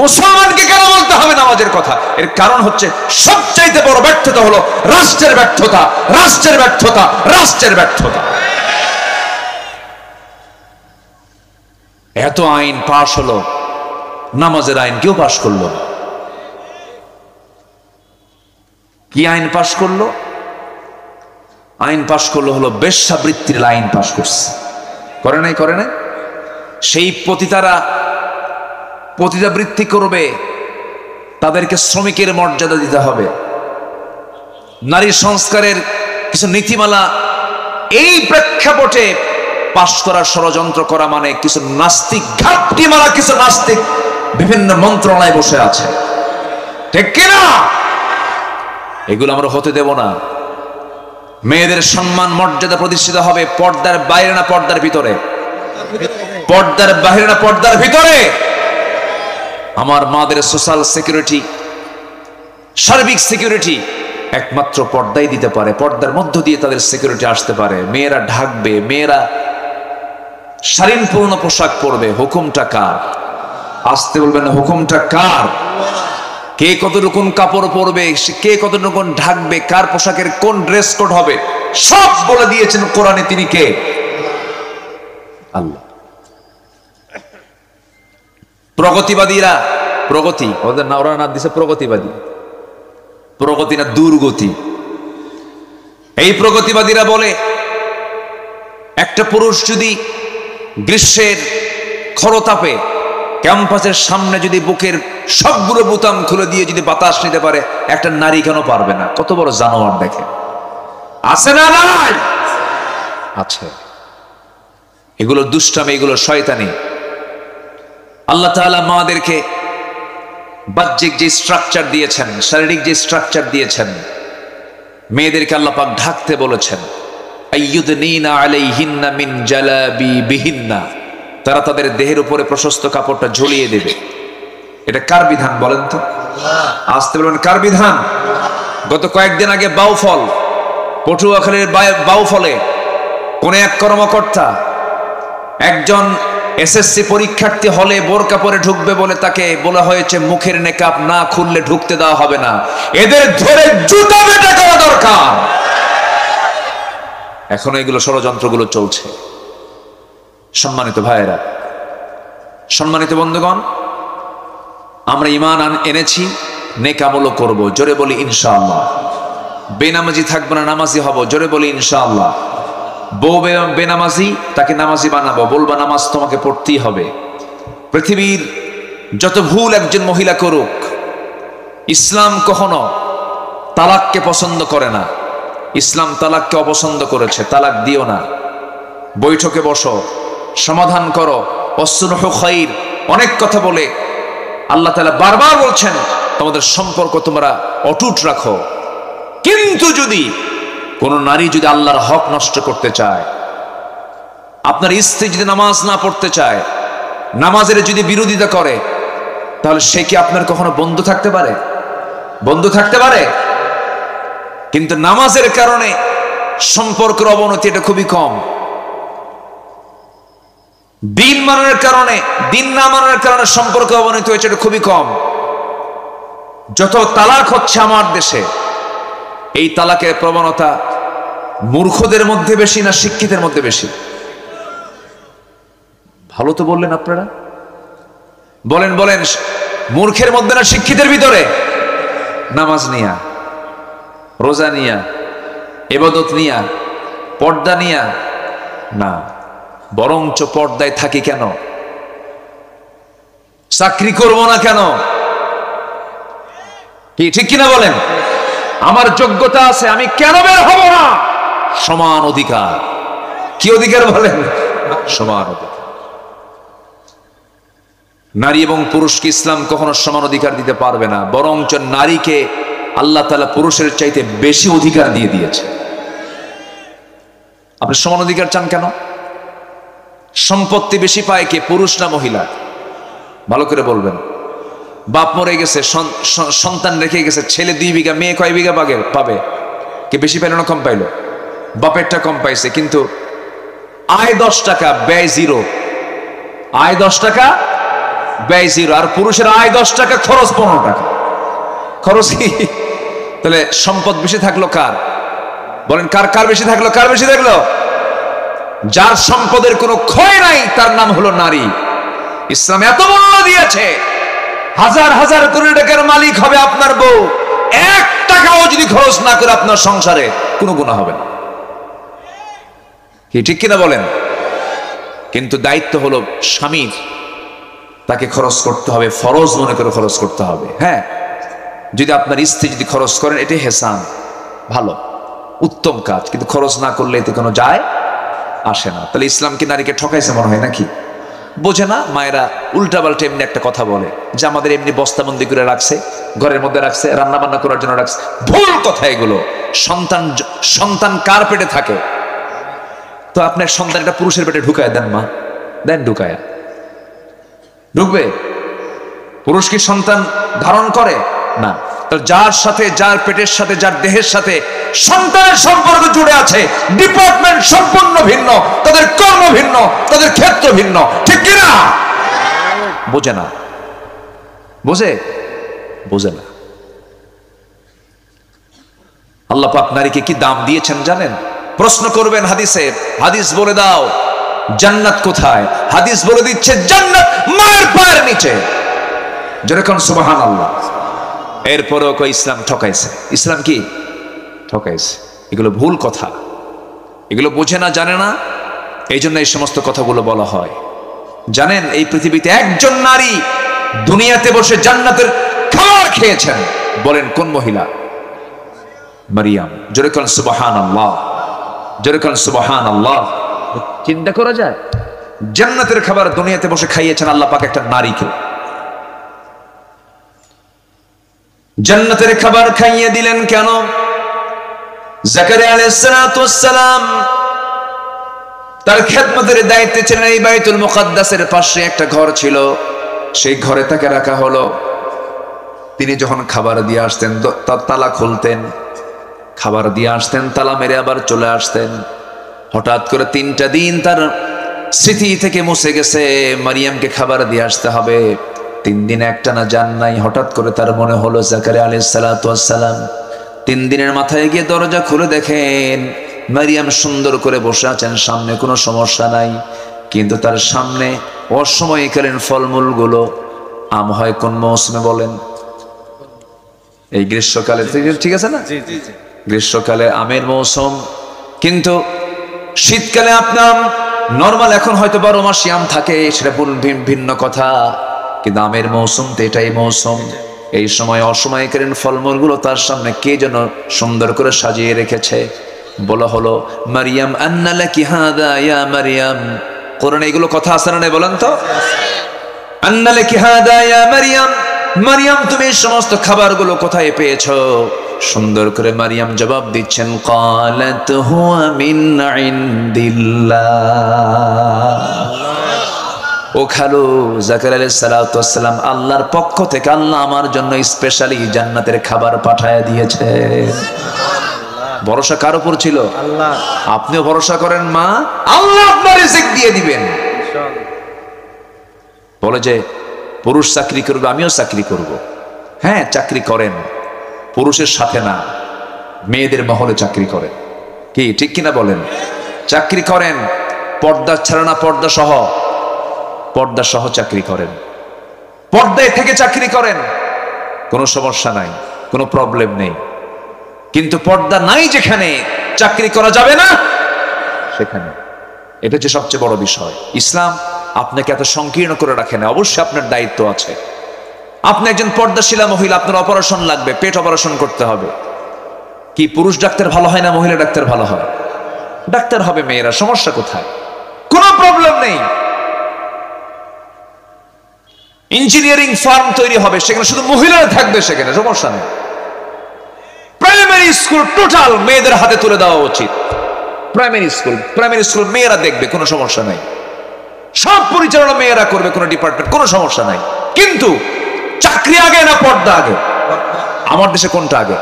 মুসলমানকে কেন বলতে হবে নামাজের কথা? এর কারণ হচ্ছে সবচাইতে বড় ব্যর্থতা হলো রাষ্ট্রের ব্যর্থতা, রাষ্ট্রের ব্যর্থতা, রাষ্ট্রের ব্যর্থতা। এত আইন পাশ হলো, নামাজের আইন কেউ পাশ করলো না। কি আইন পাশ করলো? আইন পাশ করলো হলো বেশ্যাবৃত্তির আইন পাশ করছে। করে নাই? করে নাই? সেই পতিতারা পতিতাবৃত্তি করবে, তাদেরকে শ্রমিকের মর্যাদা দিতে হবে। নারী সংস্কারের কিছু নীতিমালা এই প্রেক্ষাপটে পাশ করার ষড়যন্ত্র করা মানে কিছু নাস্তিক ঘাপটি মারা কিছু নাস্তিক বিভিন্ন মন্ত্রণালয়ে বসে আছে, ঠিক কিনা? এগুলো আমরা হতে দেব না। মেয়েদের সম্মান মর্যাদা প্রতিষ্ঠিত হবে পর্দার বাইরে না পর্দার ভিতরে? পর্দার বাইরে না পর্দার ভিতরে? আমার মাদের সোশ্যাল সিকিউরিটি, সার্বিক সিকিউরিটি একমাত্র পর্দাই দিতে পারে। পর্দার মধ্য দিয়ে তাদের সিকিউরিটি আসতে পারে। মেয়েরা ঢাকবে, মেয়েরা শালীনপূর্ণ পোশাক পরবে। হুকুমটা কার? আসতে বলবেন না, হুকুমটা কার? কে কতটুকুন কাপড় পরবে, কে কতটুকুন ঢাকবে, কার পোশাকের কোন ড্রেস কোড হবে, সব বলে দিয়েছেন কোরআনে। তিনি কে? আল্লাহ। প্রগতিবাদীরা, প্রগতি ওদের না, ওরা না দিছে প্রগতিবাদী, প্রগতি না দুর্গতি। এই প্রগতিবাদীরা বলে একটা পুরুষ যদি গ্রীষ্মের খরতাপে ক্যাম্পাসের সামনে যদি বুকের সবগুলো বোতাম খুলে দিয়ে যদি বাতাস নিতে পারে, একটা নারী কেন পারবে না? কত বড় জানোয়ার দেখে। আছে না নাই? আছে। এগুলো দুষ্টামি, এগুলো শয়তানি। আল্লাহ তাআলা মাদেরকে বাহ্যিক যে স্ট্রাকচার দিয়েছেন, শারীরিক যে স্ট্রাকচার দিয়েছেন, মেয়েদেরকে আল্লাহ পাক ঢাকতে বলেছেন। আইয়ুদনিনা আলাইহিন্না মিন জালাবিবিহিন্না, তারা তাদের দেহের উপরে প্রশস্ত কাপড়টা ঝুলিয়ে দেবে। এটা কার বিধান বলেন তো? আসতে বলবেন কার বিধান? গত কয়েকদিন আগে বাউফল, পটুয়াখালীর বাউফলে কোন এক কর্মকর্তা একজন এসএসসি পরীক্ষার্থী হলে বোরকা পরে ঢুকবে বলে তাকে বলা হয়েছে মুখের নেকাব না খুললে ঢুকতে দেওয়া হবে না। এদের ধরে জুতা পেটা করা দরকার। এখনো এগুলো ষড়যন্ত্রগুলো চলছে। সম্মানিত ভাইয়েরা, সম্মানিত বন্ধুগণ, আমরা ঈমান এনেছি, নেক আমলও করব। জোরে বলি ইনশাআল্লাহ। বেনামাজি থাকবো না, নামাজি হব। জোরে বলি ইনশাআল্লাহ। বউ বেনামাজি, তাকে নামাজি বানাবো, বলবা নামাজ তোমাকে পড়তেই হবে। পৃথিবীর যত ভুল একজন মহিলা করুক, ইসলাম কখনো তালাককে পছন্দ করে না। ইসলাম তালাককে অপছন্দ করেছে। তালাক দিও না, বৈঠকে বসো, সমাধান করো, ওয়াসলহু খায়র, অনেক কথা বলে আল্লাহ তাআলা বারবার বলছেন তোমাদের সম্পর্ক তোমরা অটুট রাখো। কিন্তু যদি কোন নারী যদি আল্লাহর হক নষ্ট করতে চায়, আপনার স্ত্রী যদি নামাজ না পড়তে চায়, নামাজের যদি বিরোধিতা করে, তাহলে সে কি আপনার কখনো বন্ধু থাকতে পারে? বন্ধু থাকতে পারে? কিন্তু নামাজের কারণে সম্পর্কের অবনতি এটা খুবই কম। দিন মানার কারণে, দিন না মানার কারণে সম্পর্কে অবনতি হয়েছে এটা খুবই কম। যত তালাক হচ্ছে আমার দেশে, এই তালাকের প্রবণতা মূর্খদের মধ্যে বেশি না শিক্ষিতের মধ্যে বেশি? ভালো তো বললেন আপনারা, বলেন বলেন, মূর্খের মধ্যে না শিক্ষিতের ভিতরে? নামাজ নিয়া, রোজা নিয়া, ইবাদত নিয়া, পর্দা নিয়া না, বরঞ্চ পর্দায় থাকি কেন? চাকরি করব না কেন? কি ঠিক কিনা বলেন? আমার যোগ্যতা আছে, আমি কেন বের হব না? সমান অধিকার। কি অধিকার বলেন? সমান অধিকার। নারী এবং পুরুষকে ইসলাম কখনো সমান অধিকার দিতে পারবে না, বরঞ্চ নারীকে আল্লাহ তাআলা পুরুষের চাইতে বেশি অধিকার দিয়ে দিয়েছে। আপনি সমান অধিকার চান কেন? সম্পত্তি বেশি পায় কে, পুরুষ না মহিলা? ভালো করে বলবেন। বাপ মরে গেছে, সন্তান রেখে গেছে, ছেলে 2 বিঘা, মেয়ে কয় বিঘা পাবে? কে বেশি পাইল না কম পাইল? বাপেরটা কম পাইছে, কিন্তু আয় 10 টাকা, ব্যয় 0। আয় 10 টাকা, ব্যয় 0। আর পুরুষের আয় 10 টাকা, খরচ 15 টাকা। খরচ কি? তাহলে সম্পদ বেশি থাকলো কার? বলেন কার কার বেশি থাকলো? কার বেশি থাকলো? যার সম্পদের কোনো ক্ষয় নাই তার নাম হলো নারী। ইসলাম এত মূল্য দিয়েছে, হাজার হাজার কোটি টাকার মালিক হবে আপনার বউ, 1 টাকাও যদি খরচ না করে আপনার সংসারে, কোনো গুনাহ হবে না। কি ঠিক কিনা বলেন? কিন্তু দায়িত্ব হলো স্বামীর, তাকে খরচ করতে হবে, ফরজ মনে করে খরচ করতে হবে। হ্যাঁ, যদি আপনার স্ত্রী যদি খরচ করেন, এটাই হেসান, ভালো, উত্তম কাজ। কিন্তু খরচ না করলে এতে কোনো যায় আসে না। তাহলে ইসলাম কি নারীকে ঠকাইছে মনে হয় নাকি? বোঝে না মায়েরা, উল্টা পাল্টা এমনি একটা কথা বলে যে আমাদের এমনি বস্তাবন্দি করে রাখছে, ঘরের মধ্যে রাখছে, রান্না বান্না করার জন্য রাখছে। ভুল কথা এগুলো। সন্তান কার পেটে থাকে? তো আপনার সন্তানটা পুরুষের পেটে ঢুকায় দেন, মা দেন, ঢুকায় ঢুকবে? পুরুষ কি সন্তান ধারণ করে না? যার সাথে, যার পেটের সাথে, যার দেহের সাথে সন্তানের সম্পর্ক জুড়ে আছে, ডিপার্টমেন্ট সম্পূর্ণ ভিন্ন, তাদের কর্ম ভিন্ন, তাদের ক্ষেত্র ভিন্ন, ঠিক কিনা? বোঝে না? বোঝে? বোঝে না। আল্লাহ পাক নারীকে কি দাম দিয়েছেন জানেন? প্রশ্ন করবেন হাদিসে, হাদিস বলে দাও জান্নাত কোথায়? হাদিস বলে দিচ্ছে জান্নাত মায়ের পায়ের নিচে। যেরকম সুবহানাল্লাহ। এরপরও কই ইসলাম ঠকাইছে। ইসলাম কি ঠকাইছে? এগুলো ভুল কথা, এগুলো বোঝে না, জানে না, এই জন্য এই সমস্ত কথাগুলো বলা হয়। জানেন এই পৃথিবীতে একজন নারী দুনিয়াতে বসে জান্নাতের খাবার খেয়েছেন, বলেন কোন মহিলা? মারিয়াম। যেরকম সুবহানাল্লাহ, যেরকম সুবহানাল্লাহ। চিন্তা করা যায় জান্নাতের খাবার দুনিয়াতে বসে খাইয়েছেন আল্লাহ পাক একটা নারীকে। জান্নাতের খাবার খাইয়ে দিলেন কেন? জাকারিয়া আলাইহিস সালাতু ওয়াস সালাম তার খেদমতের দায়িত্বে ছিলেন। এই বাইতুল মুকাদ্দাসের পাশে একটা ঘর ছিল, সেই ঘরে তাকে রাখা হলো। তিনি যখন খাবার দিয়ে আসতেন তার তালা খুলতেন, খাবার দিয়ে আসতেন, তালা মেরে আবার চলে আসতেন। হঠাৎ করে 3টা দিন তার স্মৃতি থেকে মুছে গেছে, মারিয়ামকে খাবার দিয়ে আসতে হবে। 3 দিন একটানা যান নাই। হঠাৎ করে তার মনে হলো জাকারিয়া আলাইহিস সালাতু ওয়াস সালাম 3 দিনের মাথায় গিয়ে দরজা খুলে দেখেন মারিয়াম সুন্দর করে বসে আছেন, সামনে কোনো সমস্যা নাই। কিন্তু তার সামনে অসময়কালীন ফলমূলগুলো। আম হয় কোন মৌসুমে বলেন? এই গ্রীষ্মকালে, ঠিক আছে না? গ্রীষ্মকালে আমের মৌসুম, কিন্তু শীতকালে আপনার নরমাল এখন হয়তো 12 মাসই আম থাকে, সেটা ভিন্ন কথা, কিন্তু আমের মৌসুম তো এটাই মৌসুম। এই সময় অসময়কালীন ফলমূলগুলো তার সামনে কে যেন সুন্দর করে সাজিয়ে রেখেছে। বলা হলো মারিয়াম আন্না লাকি হাদা ইয়া মারিয়াম। কোরআনে এগুলো কথা আছে না নাই বলেন তো? আন্না লাকি হাদা ইয়া মারিয়াম, মারিয়াম তুমি এই সমস্ত খাবারগুলো কোথায় পেয়েছো? সুন্দর করে মারিয়াম জবাব দিচ্ছেন ক্বালাত হুয়া মিন ইনদিল্লাহ। ও খালু, জাকারিয়া আলাইহিস সালাতু ওয়াস সালাম আল্লাহর পক্ষ থেকে আল্লাহ আমার জন্য স্পেশালি জান্নাতের খাবার পাঠায় দিয়েছে। ভরসা কার উপর ছিল? আল্লাহ। আপনিও ভরসা করেন মা, আল্লাহ আপনার রিজিক দিয়ে দিবেন। বলে যে পুরুষ চাকরি করবে, আমিও চাকরি করব। হ্যাঁ চাকরি করেন, পুরুষের সাথে না, মেয়েদের মহলে চাকরি করেন। কি ঠিক কিনা বলেন? চাকরি করেন, পর্দা ছাড়া না, পর্দা সহ, পর্দা সহ চাকরি করেন, পর্দায় থেকে চাকরি করেন, কোনো সমস্যা নাই, কোনো প্রবলেম নেই। কিন্তু পর্দা নাই যেখানে চাকরি করা যাবে না সেখানে, এটা হচ্ছে সবচেয়ে বড় বিষয়। ইসলাম আপনাকে এত সংকীর্ণ করে রাখে না, অবশ্যই আপনার দায়িত্ব আছে। আপনি একজন পর্দাশীলা মহিলা, আপনার অপারেশন লাগবে, পেট অপারেশন করতে হবে। কি পুরুষ ডাক্তার ভালো হয় না মহিলা ডাক্তার ভালো হয়? ডাক্তার হবে মেয়েরা, সমস্যা কোথায়? কোনো প্রবলেম নেই। ইঞ্জিনিয়ারিং ফার্ম তৈরি হবে, সেখানে শুধু মহিলারা থাকবে, সেখানে সমস্যা নেই। প্রাইমারি স্কুল টোটাল মেয়েদের হাতে তুলে দেওয়া উচিত। প্রাইমারি স্কুল মেয়েরা দেখবে, কোনো সমস্যা নাই। সব পরিচালনা মেয়েরা করবে, কোনো ডিপার্টমেন্ট, কোনো সমস্যা নাই। কিন্তু চাকরি আগে না পর্দা আগে? আমার দেশে কোনটা আগে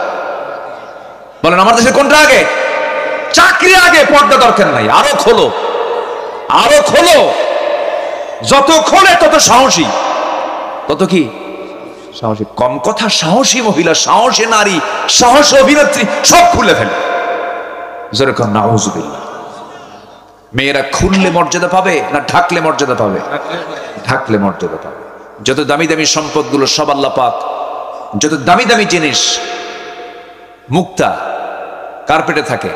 বলেন? আমার দেশে কোনটা আগে? চাকরি আগে, পর্দা দরকার নাই। আরো খোলো, আরো খোলো, যত খোলে তত সাহসী, তত কি সাহসী। কম কথা, সাহসী মহিলা, সাহসী নারী, সাহসী অভিনেত্রী সব খুলে ফেলে। যেরকম নাউজুবিল্লাহ। মেয়েরা খুললে মর্যাদা পাবে না ঢাকলে মর্যাদা পাবে? ঢাকলে মর্যাদা পাবে। যত দামি দামি সম্পদগুলো সব আল্লাহ পাক, যত দামি দামি জিনিস, মুক্তা কার পেটে থাকে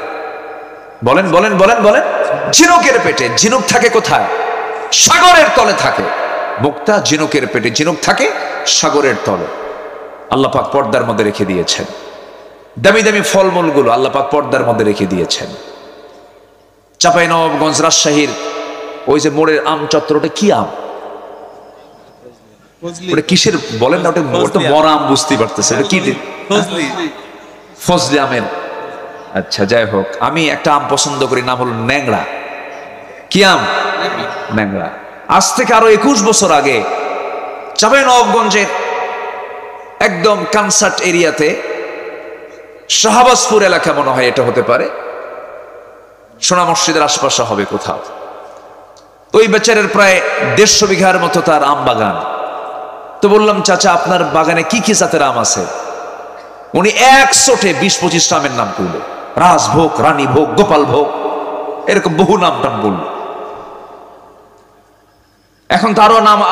বলেন? বলেন বলেন বলেন। ঝিনুকের পেটে। ঝিনুক থাকে কোথায়? সাগরের তলে থাকে। মুক্তা ঝিনুকের পেটে, ঝিনুক থাকে সাগরের তলে। আল্লাহ পাক পর্দার মধ্যে রেখে দিয়েছেন। দামি দামি ফলমূলগুলো আল্লাহ পাক পর্দার মধ্যে রেখে দিয়েছেন। চাঁপাইনবাবগঞ্জ, রাজশাহীর ওই যে মোড়ের আম চত্বর, ওটা কি আম? ওটা কিসের বলেন না? ওটা মরা আম, বুঝতেই পারতেছে ওটা কি? ফজলি আমের। আচ্ছা যাই হোক, আমি একটা আম পছন্দ করি, নাম হলো ন্যাংরা। কি আম? ন্যাংরা। আজ থেকে আরো 21 বছর আগে চাঁপাইনবাবগঞ্জের একদম কনসার্ট এরিয়াতে, শাহবাজপুর এলাকা মনে হয় এটা হতে পারে, সোনা মসজিদের আশপাশে হবে কোথাও। ওই বেচারের প্রায় 150 বিঘার মতো তার আম বাগান। তো বললাম চাচা আপনার বাগানে কি কি জাতের আম আছে? উনি 120-25টা আমের নাম করলো, রাজভোগ, রানী ভোগ, গোপাল ভোগ, এরকম বহু নাম টাম বলল। এখন তো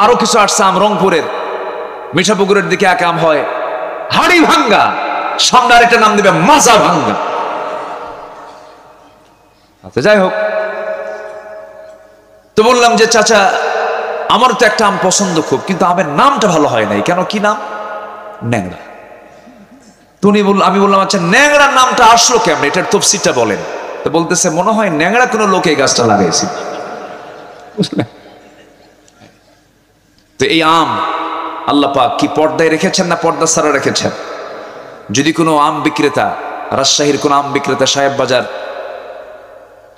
আরো কিছু আসছে আম। রংপুরের মিঠাপুকুরের দিকে এক আম হয় হাড়ি ভাঙ্গা, সামনে আরেকটা নাম দিবে মাজা ভাঙ্গা। আচ্ছা যাই হোক, তো বললাম যে চাচা আমার তো একটা আম পছন্দ খুব, কিন্তু আমের নামটা ভালো হয় নাই কেন, কি নাম? ন্যাংরা। আমি বললাম আচ্ছা ন্যাংরার নামটা আসলো কেমন, এটার তফসিরটা বলেন। তো বলতেছে মনে হয় ন্যাংরা কোনো লোক এই গাছটা লাগাইছে। তো এই আম আল্লাহ পাক কি পর্দায় রেখেছেন না পর্দা ছাড়া রেখেছেন? যদি কোনো আম বিক্রেতা, রাজশাহীর কোন আম বিক্রেতা সাহেব বাজার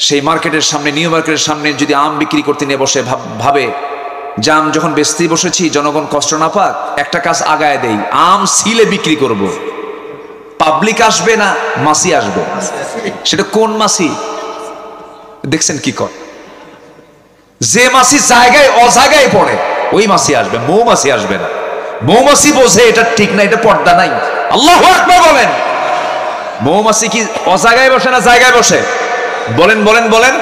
সেই মার্কেটের সামনে, নিউ মার্কেটের সামনে যদি আম বিক্রি করতে নিয়ে বসে ভাবে যে আম যখন বেচতেই বসেছি জনগণ কষ্ট না পাক, একটা কাজ আগায় দেই, আম সিলে বিক্রি করব। পাবলিক আসবে না মাসি আসবে? সেটা কোন মাসি? দেখছেন কি কর, যে মাসি জায়গায় অজায়গায় পড়ে ওই মাসি আসবে, মৌমাছি আসবে না। মৌমাছি বোঝে এটা ঠিক না, এটা পর্দা নাই। আল্লাহু আকবার বলেন। মৌমাছি কি অজায়গায় বসে না জায়গায় বসে? বলেন বলেন বলেন।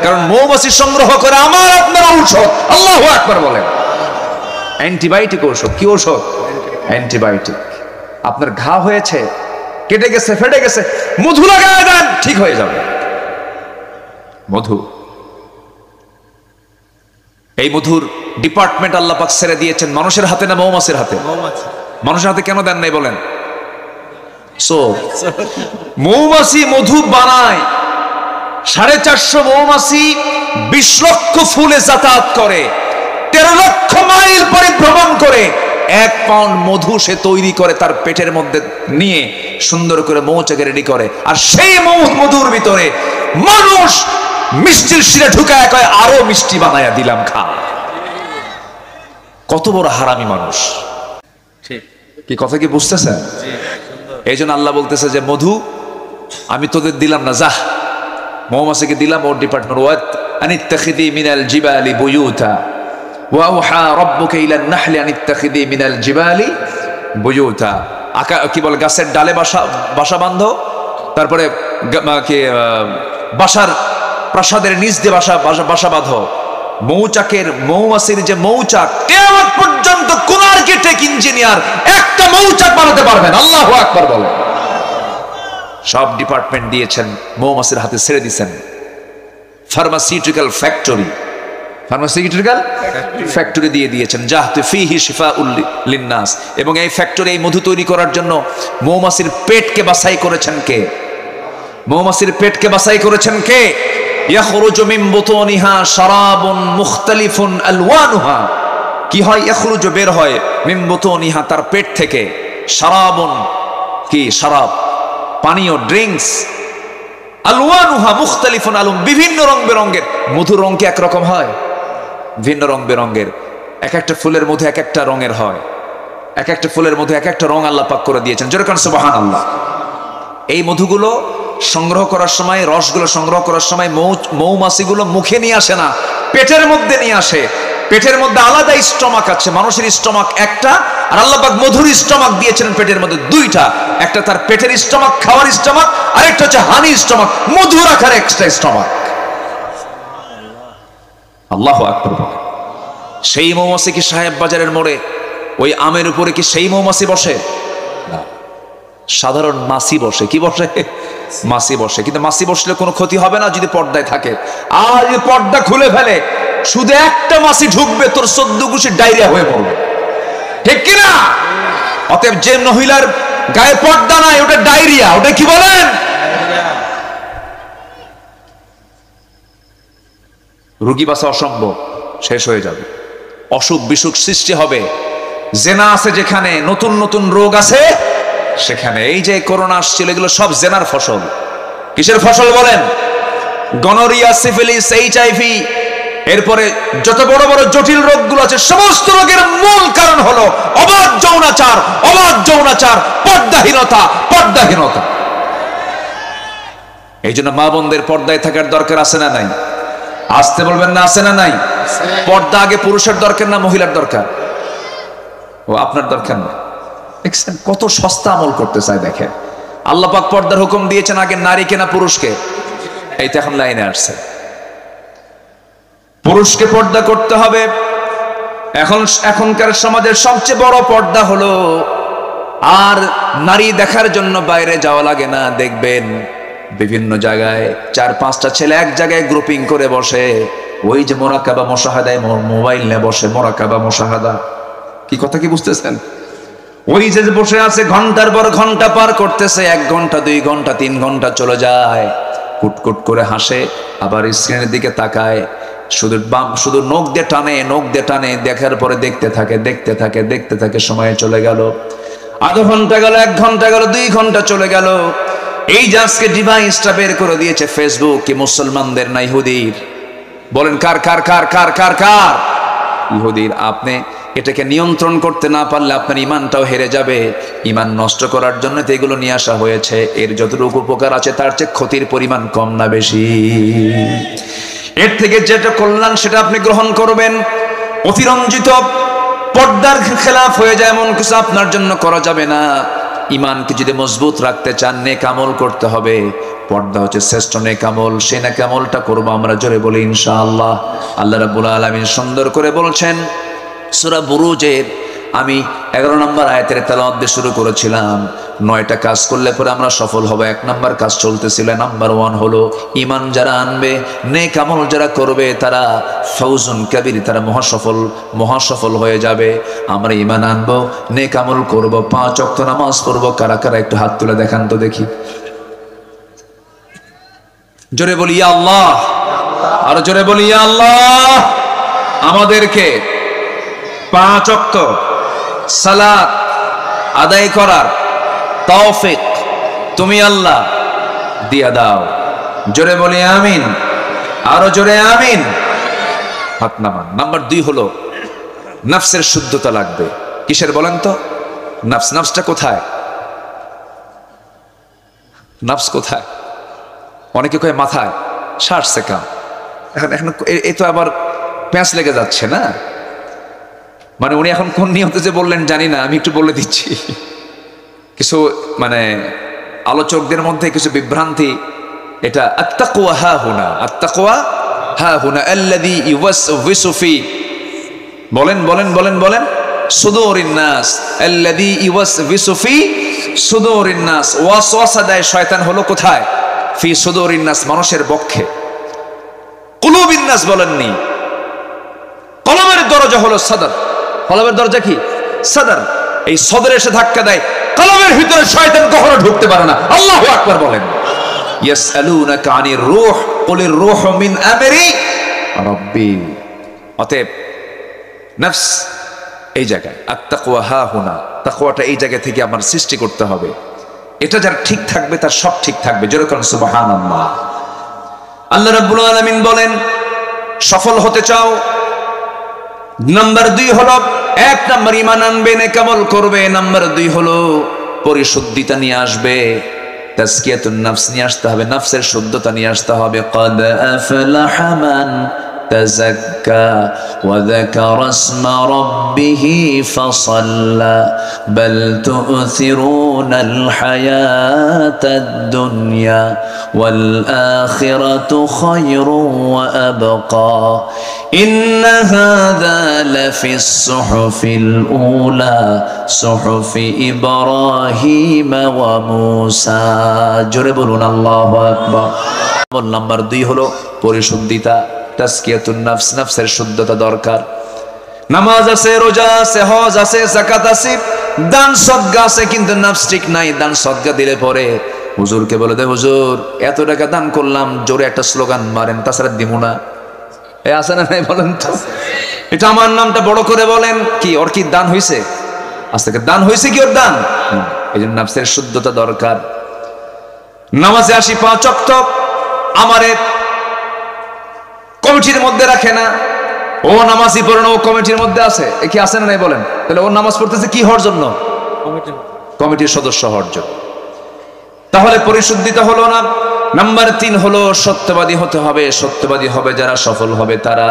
কারণ মৌমাছি সংগ্রহ করে আমার আপনার ঔষধ। আল্লাহু আকবার বলেন। অ্যান্টিবায়োটিক ঔষধ। কি ঔষধ? অ্যান্টিবায়োটিক। আপনার ঘা হয়েছে, কেটে গেছে, ফেটে গেছে, মধু লাগায় দেন, ঠিক হয়ে যাবে। মধু, এই মধুর ডিপার্টমেন্ট আল্লাহ পাক ছেড়ে দিয়েছেন মানুষের হাতে না মৌমাছির হাতে? মানুষের হাতে কেন দেন নাই বলেন? মৌমাছি মধু বানায়, 450 মৌমাছি 20 লক্ষ ফুলে যাতায়াত করে, 13 লক্ষ মাইল পরিভ্রমণ করে 1 পাউন্ড মধু সে তৈরি করে, তার পেটের মধ্যে নিয়ে সুন্দর করে মৌচাকে রেডি করে। আর সেই মধুর ভিতরে মানুষ মিষ্টির শিরে ঢুকায় কয় আরো মিষ্টি বানায়া দিলাম, খা। কত বড় হারামি মানুষ! কি কথা কি বুঝতেছেন? এই জন্য আল্লাহ বলতেছে যে মধু আমি তোদের দিলাম না, যা মৌমাছিকে দিলাম, ওর ডিপার্টমেন্ট। ওয়াত আনিত্তাখিদি মিনাল জিবালি বুয়ুতা ওয়া আওহা রাব্বুকা ইলান নাহলি আনিত্তাখিদি মিনাল জিবালি বুয়ুতা। কি বলে, গাছের ডালে বাসা বাঁধো, তারপরে বাসার প্রাসাদের নিচ দিয়ে বাসা বাঁধো। মৌমাছির যে মৌচাক, কিয়ামত পর্যন্ত কোন আর্কিটেক্ট ইঞ্জিনিয়ার একটা মৌচাক বানাতে পারবেন। আল্লাহু আকবার বলেন। সব ডিপার্টমেন্ট দিয়েছেন, মৌমাছির হাতে ছেড়ে দিয়েছেন। ফার্মাসিউটিক্যাল ফ্যাক্টরি দিয়ে দিয়েছেন, জাহতু ফিহি শিফাউল লিন্নাস। এবং এই ফ্যাক্টরি, এই মধু তৈরি করার জন্য মৌমাছির পেটকে বাছাই করেছেন কে? মৌমাছির পেটকে বাছাই করেছেন কে? ইয়াখরুজু মিন বুতুনিহা শারাবুন মুখতালিফুন আলওয়ানুহা। কি হয়? ইয়াখরুজু, বের হয়, মিন বুতুনিহা, তার পেট থেকে, শারাবুন, কি শারাব, পানীয়, ড্রিঙ্কস, আলওয়ানুহা মুখতালিফুন আলুম, বিভিন্ন রং বেরঙের। মধুর রং কি একরকম হয়? ভিন্ন রং বেরঙের। এক একটা ফুলের মধ্যে এক একটা রঙের হয়, এক একটা ফুলের মধ্যে এক একটা রং আল্লাহ পাক করে দিয়েছেন। যেরকম সুবহানাল্লাহ। এই মধুগুলো সংগ্রহ করার সময়, রসগুলো সংগ্রহ করার সময় মৌমাছিগুলো মুখে নিয়ে আসে না, পেটের মধ্যে নিয়ে আসে। পেটের মধ্যে আলাদা স্টমাক আছে, মানুষের স্টমাক একটা, আর আল্লাহ পাক মধুর স্টমাক দিয়েছেন পেটের মধ্যে 2টা। একটা তার পেটের স্টমাক, খাওয়ার স্টমাক, আরেকটা হচ্ছে হানি স্টমাক, মধু রাখার এক্সট্রা স্টমাক। আল্লাহু আকবার। সেই মৌমাছি কি সাহেব বাজারের মোড়ে ওই আমের উপরে কি সেই মৌমাছি বসে? না, সাধারণ মাছি বসে। কি বসে? মাছি বসে। কিন্তু মাছি বসলে কোনো ক্ষতি হবে না যদি পর্দায় থাকে। আর যদি পর্দা খুলে ফেলে, শুধু একটা মাছি ঢুকবে, তোর 14 গুছি ডায়রিয়া হয়ে পড়বে, ঠিক কিনা? অতএব যে মহিলার গায়ে পর্দা নাই, ওটা ডায়রিয়া। ওটা কি বলেন? রোগী বাঁচা অসম্ভব, শেষ হয়ে যাবে, অসুখ বিসুখ সৃষ্টি হবে। জেনা আছে যেখানে, নতুন নতুন রোগ আছে সেখানে। এই যে করোনা আসছিল, এগুলো সব জেনার ফসল। কিসের ফসল বলেন? গনোরিয়া, সিফিলিস, এইচআইভি, এরপরে যত বড় বড় জটিল রোগগুলো আছে, সমস্ত রোগের মূল কারণ হলো অবাধ যৌনাচার, অবাধ যৌনাচার, পর্দাহীনতা। এই জন্য মা বোনদের পর্দায় থাকার দরকার আছে না নাই? আসতে বলবেন না, আছে না নাই? পর্দা আগে পুরুষের দরকার না মহিলার দরকার? ও আপনার দরকার না, দেখছেন কত সস্তা আমল করতে চায়। দেখেন আল্লাহ পাক পর্দার হুকুম দিয়েছেন আগে নারীকে না পুরুষকে? এই তো এখন লাইনে আসছে, পুরুষকে পর্দা করতে হবে। এখনকার সমাজের সবচেয়ে বড় পর্দা হলো আর নারী দেখার জন্য বাইরে যাওয়া লাগে না। দেখবেন বিভিন্ন জায়গায় 4-5টা ছেলে এক জায়গায় গ্রুপিং করে বসে, ওই যে মোরাকাবা মুশাহাদায় মোবাইল নিয়ে বসে, মোরাকাবা মুশাহাদা কি কথা কি বুঝতেছেন? ওই যে বসে আছে ঘন্টার পর ঘন্টা পার করতেছে, 1 ঘন্টা 2 ঘন্টা 3 ঘন্টা চলে যায়, কুটকুট করে হাসে, আবার স্ক্রিনের দিকে তাকায়, শুধু নখ দিয়ে টানে, দেখার পরে দেখতে থাকে, সময় চলে গেল, আধা ঘন্টা গেল, 1 ঘন্টা গেল, 2 ঘন্টা চলে গেল। এই যে আজকে ডিভাইসটা বের করে দিয়েছে ফেসবুক, কি মুসলমানদের না ইহুদির? বলেন কার? ইহুদির। আপনি এটাকে নিয়ন্ত্রণ করতে না পারলে আপনার ইমানটাও হেরে যাবে। ইমান নষ্ট করার জন্য তো এগুলো নিয়ে আসা হয়েছে। এর যতটুকু উপকার আছে তার চেয়ে ক্ষতির পরিমাণ কম না বেশি? এর থেকে যেটা কল্যাণ সেটা আপনি গ্রহণ করবেন। অতিরঞ্জিত পর্দার খেলাফ হয়ে যায় এমন কিছু আপনার জন্য করা যাবে না। ইমানকে যদি মজবুত রাখতে চান, নেক আমল করতে হবে। পর্দা হচ্ছে শ্রেষ্ঠ নেক আমল। সেই নেক আমলটা করবো আমরা, জোরে বলি ইনশাআল্লাহ। আল্লাহ রাব্বুল আলামিন সুন্দর করে বলছেন সূরা বুরুজের, আমি 11 নম্বর আয়াতের তেলাওয়াত দিয়ে শুরু করেছিলাম। 9টা কাজ করলে পরে আমরা সফল হব। 1 নম্বর কাজ চলতেছিল। নাম্বার 1 হলো ইমান যারা আনবে, নেক আমল যারা করবে, তারা ফৌজুন কাবীর, তারা মহাসফল হয়ে যাবে। আমরা ইমান আনবো, নেক আমল করব, 5 ওয়াক্ত নামাজ পড়বো। কারা কারা একটু হাত তুলে দেখান তো দেখি, জোরে বলি ইয়া আল্লাহ, আর জোরে বলি ইয়া আল্লাহ। আমাদেরকে 5 ওয়াক্ত সালাত আদায় করার তৌফিক তুমি আল্লাহ দিয়া দাও। জোরে বলি আমিন, আরো জোরে আমিন। হাত নামান। নাম্বার 2 হলো নফসের শুদ্ধতা লাগবে। কিসের বলেন তো? নফসটা কোথায়? নফস কোথায়? অনেকে কয় মাথায়, 60 সেকেন্ড। এখন এই তো আবার প্যাঁচ লেগে যাচ্ছে না? মানে উনি এখন কোন নিয়তে যে বললেন জানি না, আমি একটু বলে দিচ্ছি। কিছু মানে আলোচকদের মধ্যে কিছু বিভ্রান্তি। এটা আত্তাকওয়া হা হুনা আল্লাযী ইউওয়াসওয়িসু ফি, বলেন সুদুরিন নাস, আল্লাযী ইউওয়াসওয়িসু ফি সুদুরিন নাস। ওয়াসওয়াসা দেয় শয়তান হলো কোথায়? ফি সুদুরিন নাস, মানুষের বক্ষে। কুলুবিন নাস বলেননি। কলমের দরজা হলো সাদর। কলমের দরজা কি? সাদর। এই সদরে এসে ধাক্কা দেয়, কলমের ভিতরে শয়তান কখনো ঢুকতে পারে না। আল্লাহু আকবার বলেন। ইয়াসআলুনাকা আনির রূহ কুলির রূহু মিন আমরি রাব্বি। অতএব নফস এই জায়গায়, আত্তাকওয়া হা হুনা, তাকওয়াটা এই জায়গা থেকে আমার সৃষ্টি করতে হবে। এটা যার ঠিক থাকবে তার সব ঠিক থাকবে। যেরকম সুবহানাল্লাহ। আল্লাহ রাব্বুল আলামিন বলেন, সফল হতে চাও, নাম্বার 2 হলো 1 নাম্বার ঈমান আনবে, নেক আমল করবে। নাম্বার 2 হলো পরিশুদ্ধিতা নিয়ে আসবে, তাজকিয়াতুন নফস নিয়ে আসতে হবে, নফসের শুদ্ধতা নিয়ে আসতে হবে। ক্বাদ আফলাহা মান তাযাক্কা ওয়া যাকারা ইসমা রাব্বিহি ফাসাল্লা বাল তু'থিরুনাল হায়াতাদ দুনিয়া ওয়াল আখিরাতু খায়রুন ওয়া আবকা ইন্না হাযা লাফিস সুহুফিল উলা সুহুফি ইব্রাহিম ওয়া মূসা। জোরে বলুন আল্লাহু আকবার। নাম্বার 2 হলো পরিশুদ্ধিতা, তাজকিয়াতুন নফস, নফসের শুদ্ধতা দরকার। নামাজ আছে, রোজা আছে, হজ আছে, যাকাত আছে, দান সদকা আছে, কিন্তু নফস ঠিক নাই। দান সদকা দিলে পরে হুজুরকে বলে দে, হুজুর এত টাকা দান করলাম, জোরে একটা স্লোগান মারেন, তাছাড়া দিব না। এ আছে না নাই বলেন তো? এটা আমার নামটা বড় করে বলেন, কি ওর কি দান হইছে? আজ থেকে দান হইছে কি ওর দান? এই জন্য নফসের শুদ্ধতা দরকার। নামাজে আসি 5 ওয়াক্ত, আমারে কমিটির মধ্যে রাখে না, ও নামাজই পড়ে না, ও কমিটির মধ্যে আছে। এ কি আছে না নাই বলেন? তাহলে ও নামাজ পড়তেছে কি হওয়ার জন্য? কমিটির সদস্য হওয়ার জন্য। তাহলে পরিশুদ্ধিতা হলো না। নাম্বার 3 হলো সত্যবাদী হতে হবে। সত্যবাদী হবে যারা, সফল হবে তারা।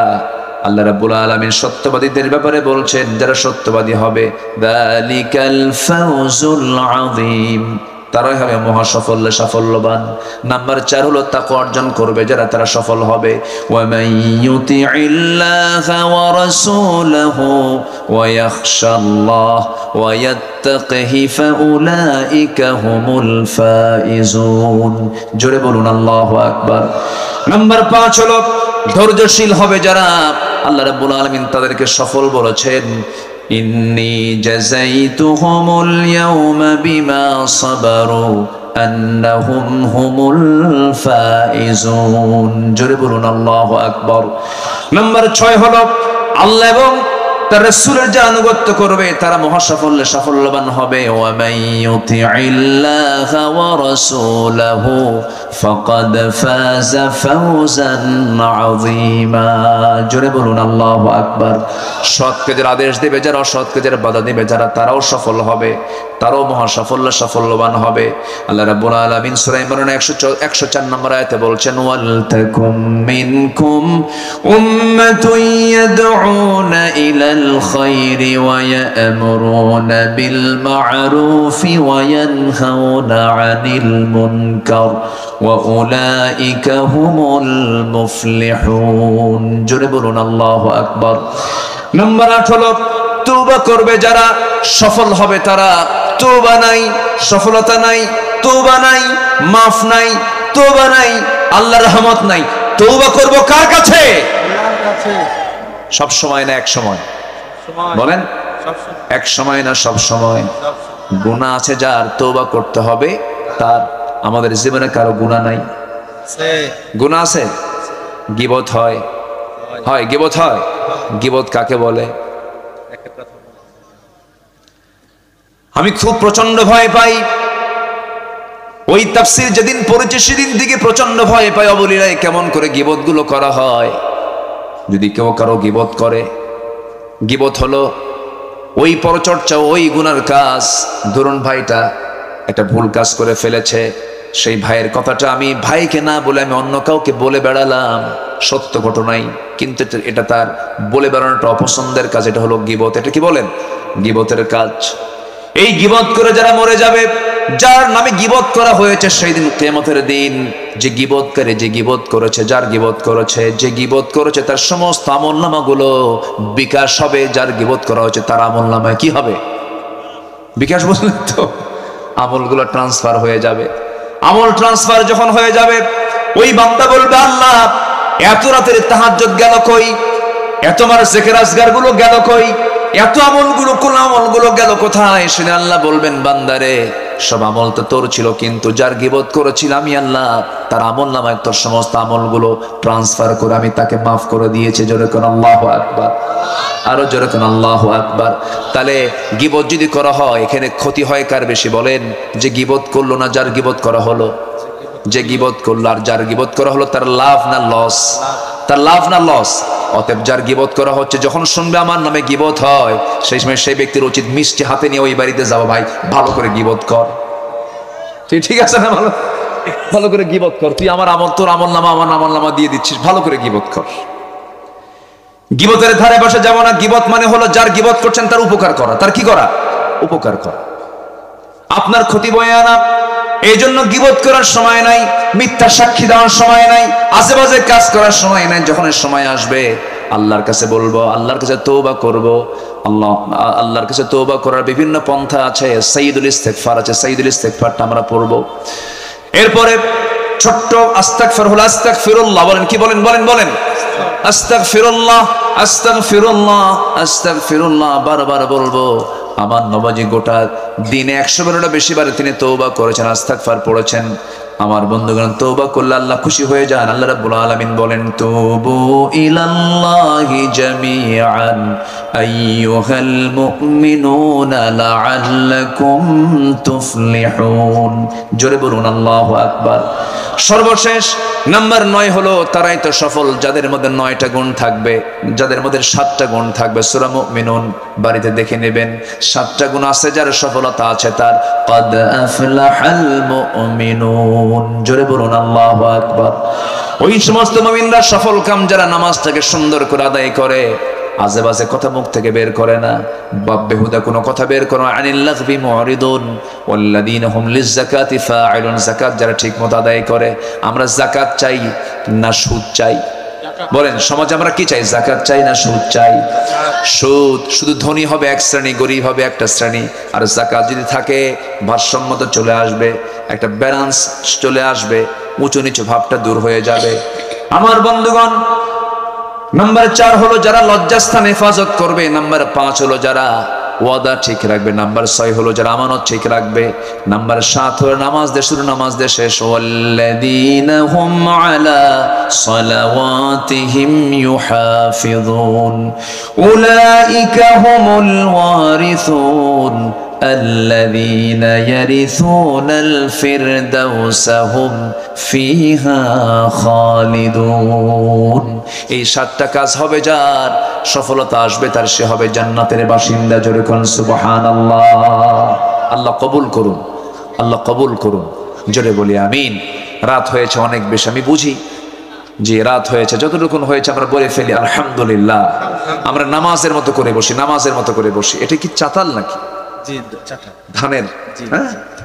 আল্লাহ রাব্বুল আলামিন সত্যবাদীদের ব্যাপারে বলছেন, যারা সত্যবাদী হবে, যালিকাল ফাউজুল আযীম, তারাই হবে মহাসফল সাফল্যবান। নাম্বার 4 হলো তাকওয়া অর্জন করবে যারা, তারা সফল হবে। ওয়া মাইয়ুতিইল্লাহা ওয়া রাসূলাহু ওয়া ইয়াখশাল্লাহ ওয়া ইয়াত্তাকিহি ফাউলাইকা হুমুল ফাইজুন। জোরে বলুন আল্লাহু আকবার। নাম্বার 5 হলো ধৈর্যশীল হবে যারা, আল্লাহ রাব্বুল আলামিন তাদেরকে সফল বলেছেন। ইন্নী জাযাইতুহুমুল ইয়াওমা বিমা সাবারু আন্নাহুম হুমুল ফাইজুন। জোরে বলুন আল্লাহু আকবার। নাম্বার 6 হলো আল্লাহ এবং তার রাসূলের যারা আনুগত্য করবে তারা মহাসাফল্যে সাফল্যবান হবে। ওয়া মাইয়ুতিইল্লাহা ওয়া রাসূলাহু ফাকাদ ফাযা ফাওজান আযীমা। জোরে বলুন আল্লাহু আকবার। সৎ কাজের আদেশ দেবে যারা, অসৎ কাজের বাধা দেবে যারা, তারাও সফল হবে, তারাও মহাসাফল্যে সাফল্যবান হবে। আল্লাহ রাব্বুল আলামিন সূরা ইমরান 104 নম্বর আয়াতে বলছেন, ওয়াল তাকুম মিনকুম উম্মাতুন ইয়াদউনা ইলাল খায়রি ওয়া ইয়া'মুরুনা বিল মা'রুফি ওয়া ইয়ানহাউনা আনিল মুনকার ওয়া উলাইকা হুমুল মুফলিহুন। জোরে বলুন আল্লাহু আকবার। নাম্বার 8 হলো তওবা করবে যারা, সফল হবে তারা। তওবা নাই, সফলতা নাই, তওবা নাই, মাফ নাই, তওবা নাই, আল্লাহর রহমত নাই। তওবা করব কার কাছে? আল্লাহর কাছে। সব সময় না এক সময়? বলেন, এক সময় না সব সময়? গুনাহ আছে যার, তওবা করতে হবে তার। আমাদের জীবনে কারো গুনাহ নাই? গুনাহ আছে। গীবত হয়, হয় গীবত হয়। গীবত কাকে বলে? আমি খুব প্রচন্ড ভয় পাই, ওই তাফসীর যেদিন পড়েছি সেদিন থেকে প্রচন্ড ভয় পাই। অবলীলায় কেমন করে গীবত গুলো করা হয়। যদি কেউ কারো গীবত করে, গীবত হলো ওই পরচর্চা, ওই গুনার কাজ। ধরুন ভাইটা একটা ভুল কাজ করে ফেলেছে, সেই ভাইয়ের কথাটা আমি ভাইকে না বলে আমি অন্য কাউকে বলে বেড়ালাম, সত্য ঘটনাই, কিন্তু এটা তার বলে বেড়ানোটা অপছন্দের কাজ। এটা হলো গীবত। এটা কি বলেন? গীবতের কাজ। এই গীবত করে যারা মরে যাবে, যার নামে গীবত করা হয়েছে, সেই দিন কিয়ামতের দিন যে গীবতকারী, যে গীবত করেছে, যার গীবত করেছে, যে গীবত করেছে তার সমস্ত আমলনামাগুলো বিকাশ হবে। যার গীবত করা হয়েছে তার আমলনামায় কি হবে? বিকাশ। বুঝলেন তো? আমলগুলো ট্রান্সফার হয়ে যাবে। আমল ট্রান্সফার যখন হয়ে যাবে, ওই বান্দা বলবে, আল্লাহ এত রাতের তাহাজ্জুদ গেল কই, এত আমার জিকির আজগার গুলো গেল কই, এত আমলগুলো, কোন আমলগুলো গেল কোথায়? শুনে আল্লাহ বলবেন, বান্দারে সব আমল তো তোর ছিল, কিন্তু যার গীবত করেছিল আমি আল্লাহ, তার আমল নামায় তোর সমস্ত আমলগুলো ট্রান্সফার করে আমি তাকে মাফ করে দিয়েছি। জোরে কোন আল্লাহু আকবার। আরো জোরে কোন আল্লাহু আকবার। তাহলে গীবত যদি করা হয়, এখানে ক্ষতি হয় কার বেশি বলেন? যে গীবত করলো না যার গীবত করা হলো? যে গীবত করলো। আর যার গীবত করা হলো তার লাভ না লস? তার লাভ না লস? অতএব যার গীবত করা হচ্ছে, যখন শুনবে আমার নামে গীবত হয়, সেই সময় সেই ব্যক্তির উচিত মিষ্টি হাতে নিয়ে ওই বাড়িতে যাবো, ভাই ভালো করে গীবত কর। ঠিক আছে না? ভালো ভালো করে গীবত কর। তুই আমার আমল, তোর আমল নামা আমার আমল নামা দিয়ে দিচ্ছিস, ভালো করে গীবত কর। গীবতের ধারে বসে যাব না। গীবত মানে হলো যার গীবত করছেন তার উপকার করা। তার কি করা? উপকার করা, আপনার ক্ষতি বয়ে আনা। এই জন্য গীবত করার সময় নাই, মিথ্যা সাক্ষী দেওয়ার সময় নাই, আজেবাজে কাজ করার সময় নাই। যখন সময় আসবে আল্লাহর কাছে বলবো, আল্লাহর কাছে তওবা করব। আল্লাহর কাছে তওবা করার বিভিন্ন পন্থা আছে। সাইয়্যিদুল ইস্তিগফার আছে, সাইয়্যিদুল ইস্তিগফারটা আমরা পড়ব। এরপরে ছোট্ট আস্তাগফিরুল্লাহ, আস্তাগফিরুল্লাহ বলেন। কি বলেন? বলেন বলেন। আস্তাগফিরুল্লাহ, আস্তাগফিরুল্লাহ, আস্তাগফিরুল্লাহ বারবার বলবো। আমার নবী গোটা দিনে 100 বারেরও বেশি বারে তিনি তওবা করেছেন, ইস্তিগফার পড়েছেন। আমার বন্ধুগণ, তওবা করলে আল্লাহ খুশি হয়ে যান। আল্লাহ রাব্বুল আলামিন বলেন, তুবু ইলাল্লাহি জামিআন আইয়ুহাল মুমিনুনা লাআল্লাকুম তুফলিহুন। জোরে বলুন আল্লাহু আকবার। সর্বশেষ নাম্বার 9 হলো তারাই তো সফল, যাদের মধ্যে 9টা গুণ থাকবে, যাদের মধ্যে 7টা গুণ থাকবে। সূরা মুমিনুন বাড়িতে দেখে নেবেন, 7টা গুণ আছে যার সফলতা আছে তার। ক্বাদ আফলাহাল মুমিনুন। মুমিনুন, জোরে বলুন আল্লাহু আকবার। ওই সমস্ত মুমিনরা সফল কাম যারা নামাজটাকে সুন্দর করে আদায় করে, আজে বাজে কথা মুখ থেকে বের করে না, বাপ বেহুদা কোনো কথা বের করে না, আনিল লাগবি মুরিদুন ওয়াল্লাযীনা হুম লিয-যাকাতি ফাঈলুন, যাকাত যারা ঠিকমতো আদায় করে। আমরা যাকাত চাই না সুদ চাই? বলেন সমাজে আমরা কি চাই, যাকাত চাই না সুদ চাই? সুদ, শুধু ধনী হবে এক শ্রেণী, গরিব হবে একটা শ্রেণী। আর যাকাত যদি থাকে ভারসাম্যতা চলে আসবে, একটা ব্যালেন্স চলে আসবে, উঁচু নিচু ভাবটা দূর হয়ে যাবে। আমার বন্ধুগণ, নাম্বার 4 হলো যারা লজ্জাস্থান হেফাজত করবে, নাম্বার 5 হলো যারা ওয়াদা ঠিক রাখবে, নাম্বার 6 হলো যারা আমানত ঠিক রাখবে, নাম্বার 7 হলো নামাজ দিয়ে শুরু নামাজ দিয়ে শেষ। ওয়াল্লাযীনা হুম আলা সালাওয়াতিহিম ইউহাফিযুন উলাইকা হুমুল ওয়ারিসুন আল্লাযীনা ইয়ারিসুনাল ফিরদাউসা হুম ফিহা খালিদুন। এই 7টা কাজ হবে যার, সফলতা আসবে তার, সে হবে জান্নাতের বাসিন্দা। জোরে কোন সুবহানাল্লাহ। আল্লাহ কবুল করুন, আল্লাহ কবুল করুন, জোরে বলি আমিন। রাত হয়েছে অনেক বেশি, আমি বুঝি যে রাত হয়েছে, যতটুকু হয়েছে আমরা বলে ফেলি আলহামদুলিল্লাহ। আমরা নামাজের মতো করে বসি, নামাজের মতো করে বসি। এটা কি চাতাল নাকি? ধানের?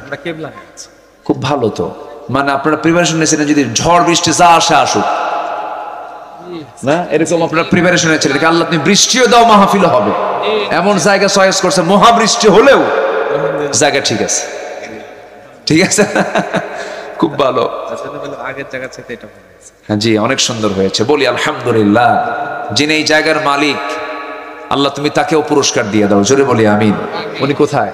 আমরা কেবলা হয়ে আছি। খুব ভালো তো, মানে আপনারা প্রিপারেশন নিয়েছিলেন যদি ঝড় বৃষ্টি যা আসে আসুক, না এরকম আপনারা প্রিপারেশন নিয়েছিলেন, আল্লাহ তুমি বৃষ্টিও দাও মাহফিল হবে, এমন জায়গা চয়েস করছে মহাবৃষ্টি হলেও জায়গা ঠিক আছে, ঠিক আছে। খুব ভালো, আগের জায়গা থেকে এটা ভালো হয়েছে। হ্যাঁ জি, অনেক সুন্দর হয়েছে, বলি আলহামদুলিল্লাহ। যিনি এই জায়গার মালিক আল্লাহ তুমি তাকেও পুরস্কার দিয়ে দাও, জোরে বলি আমিন। উনি কোথায়?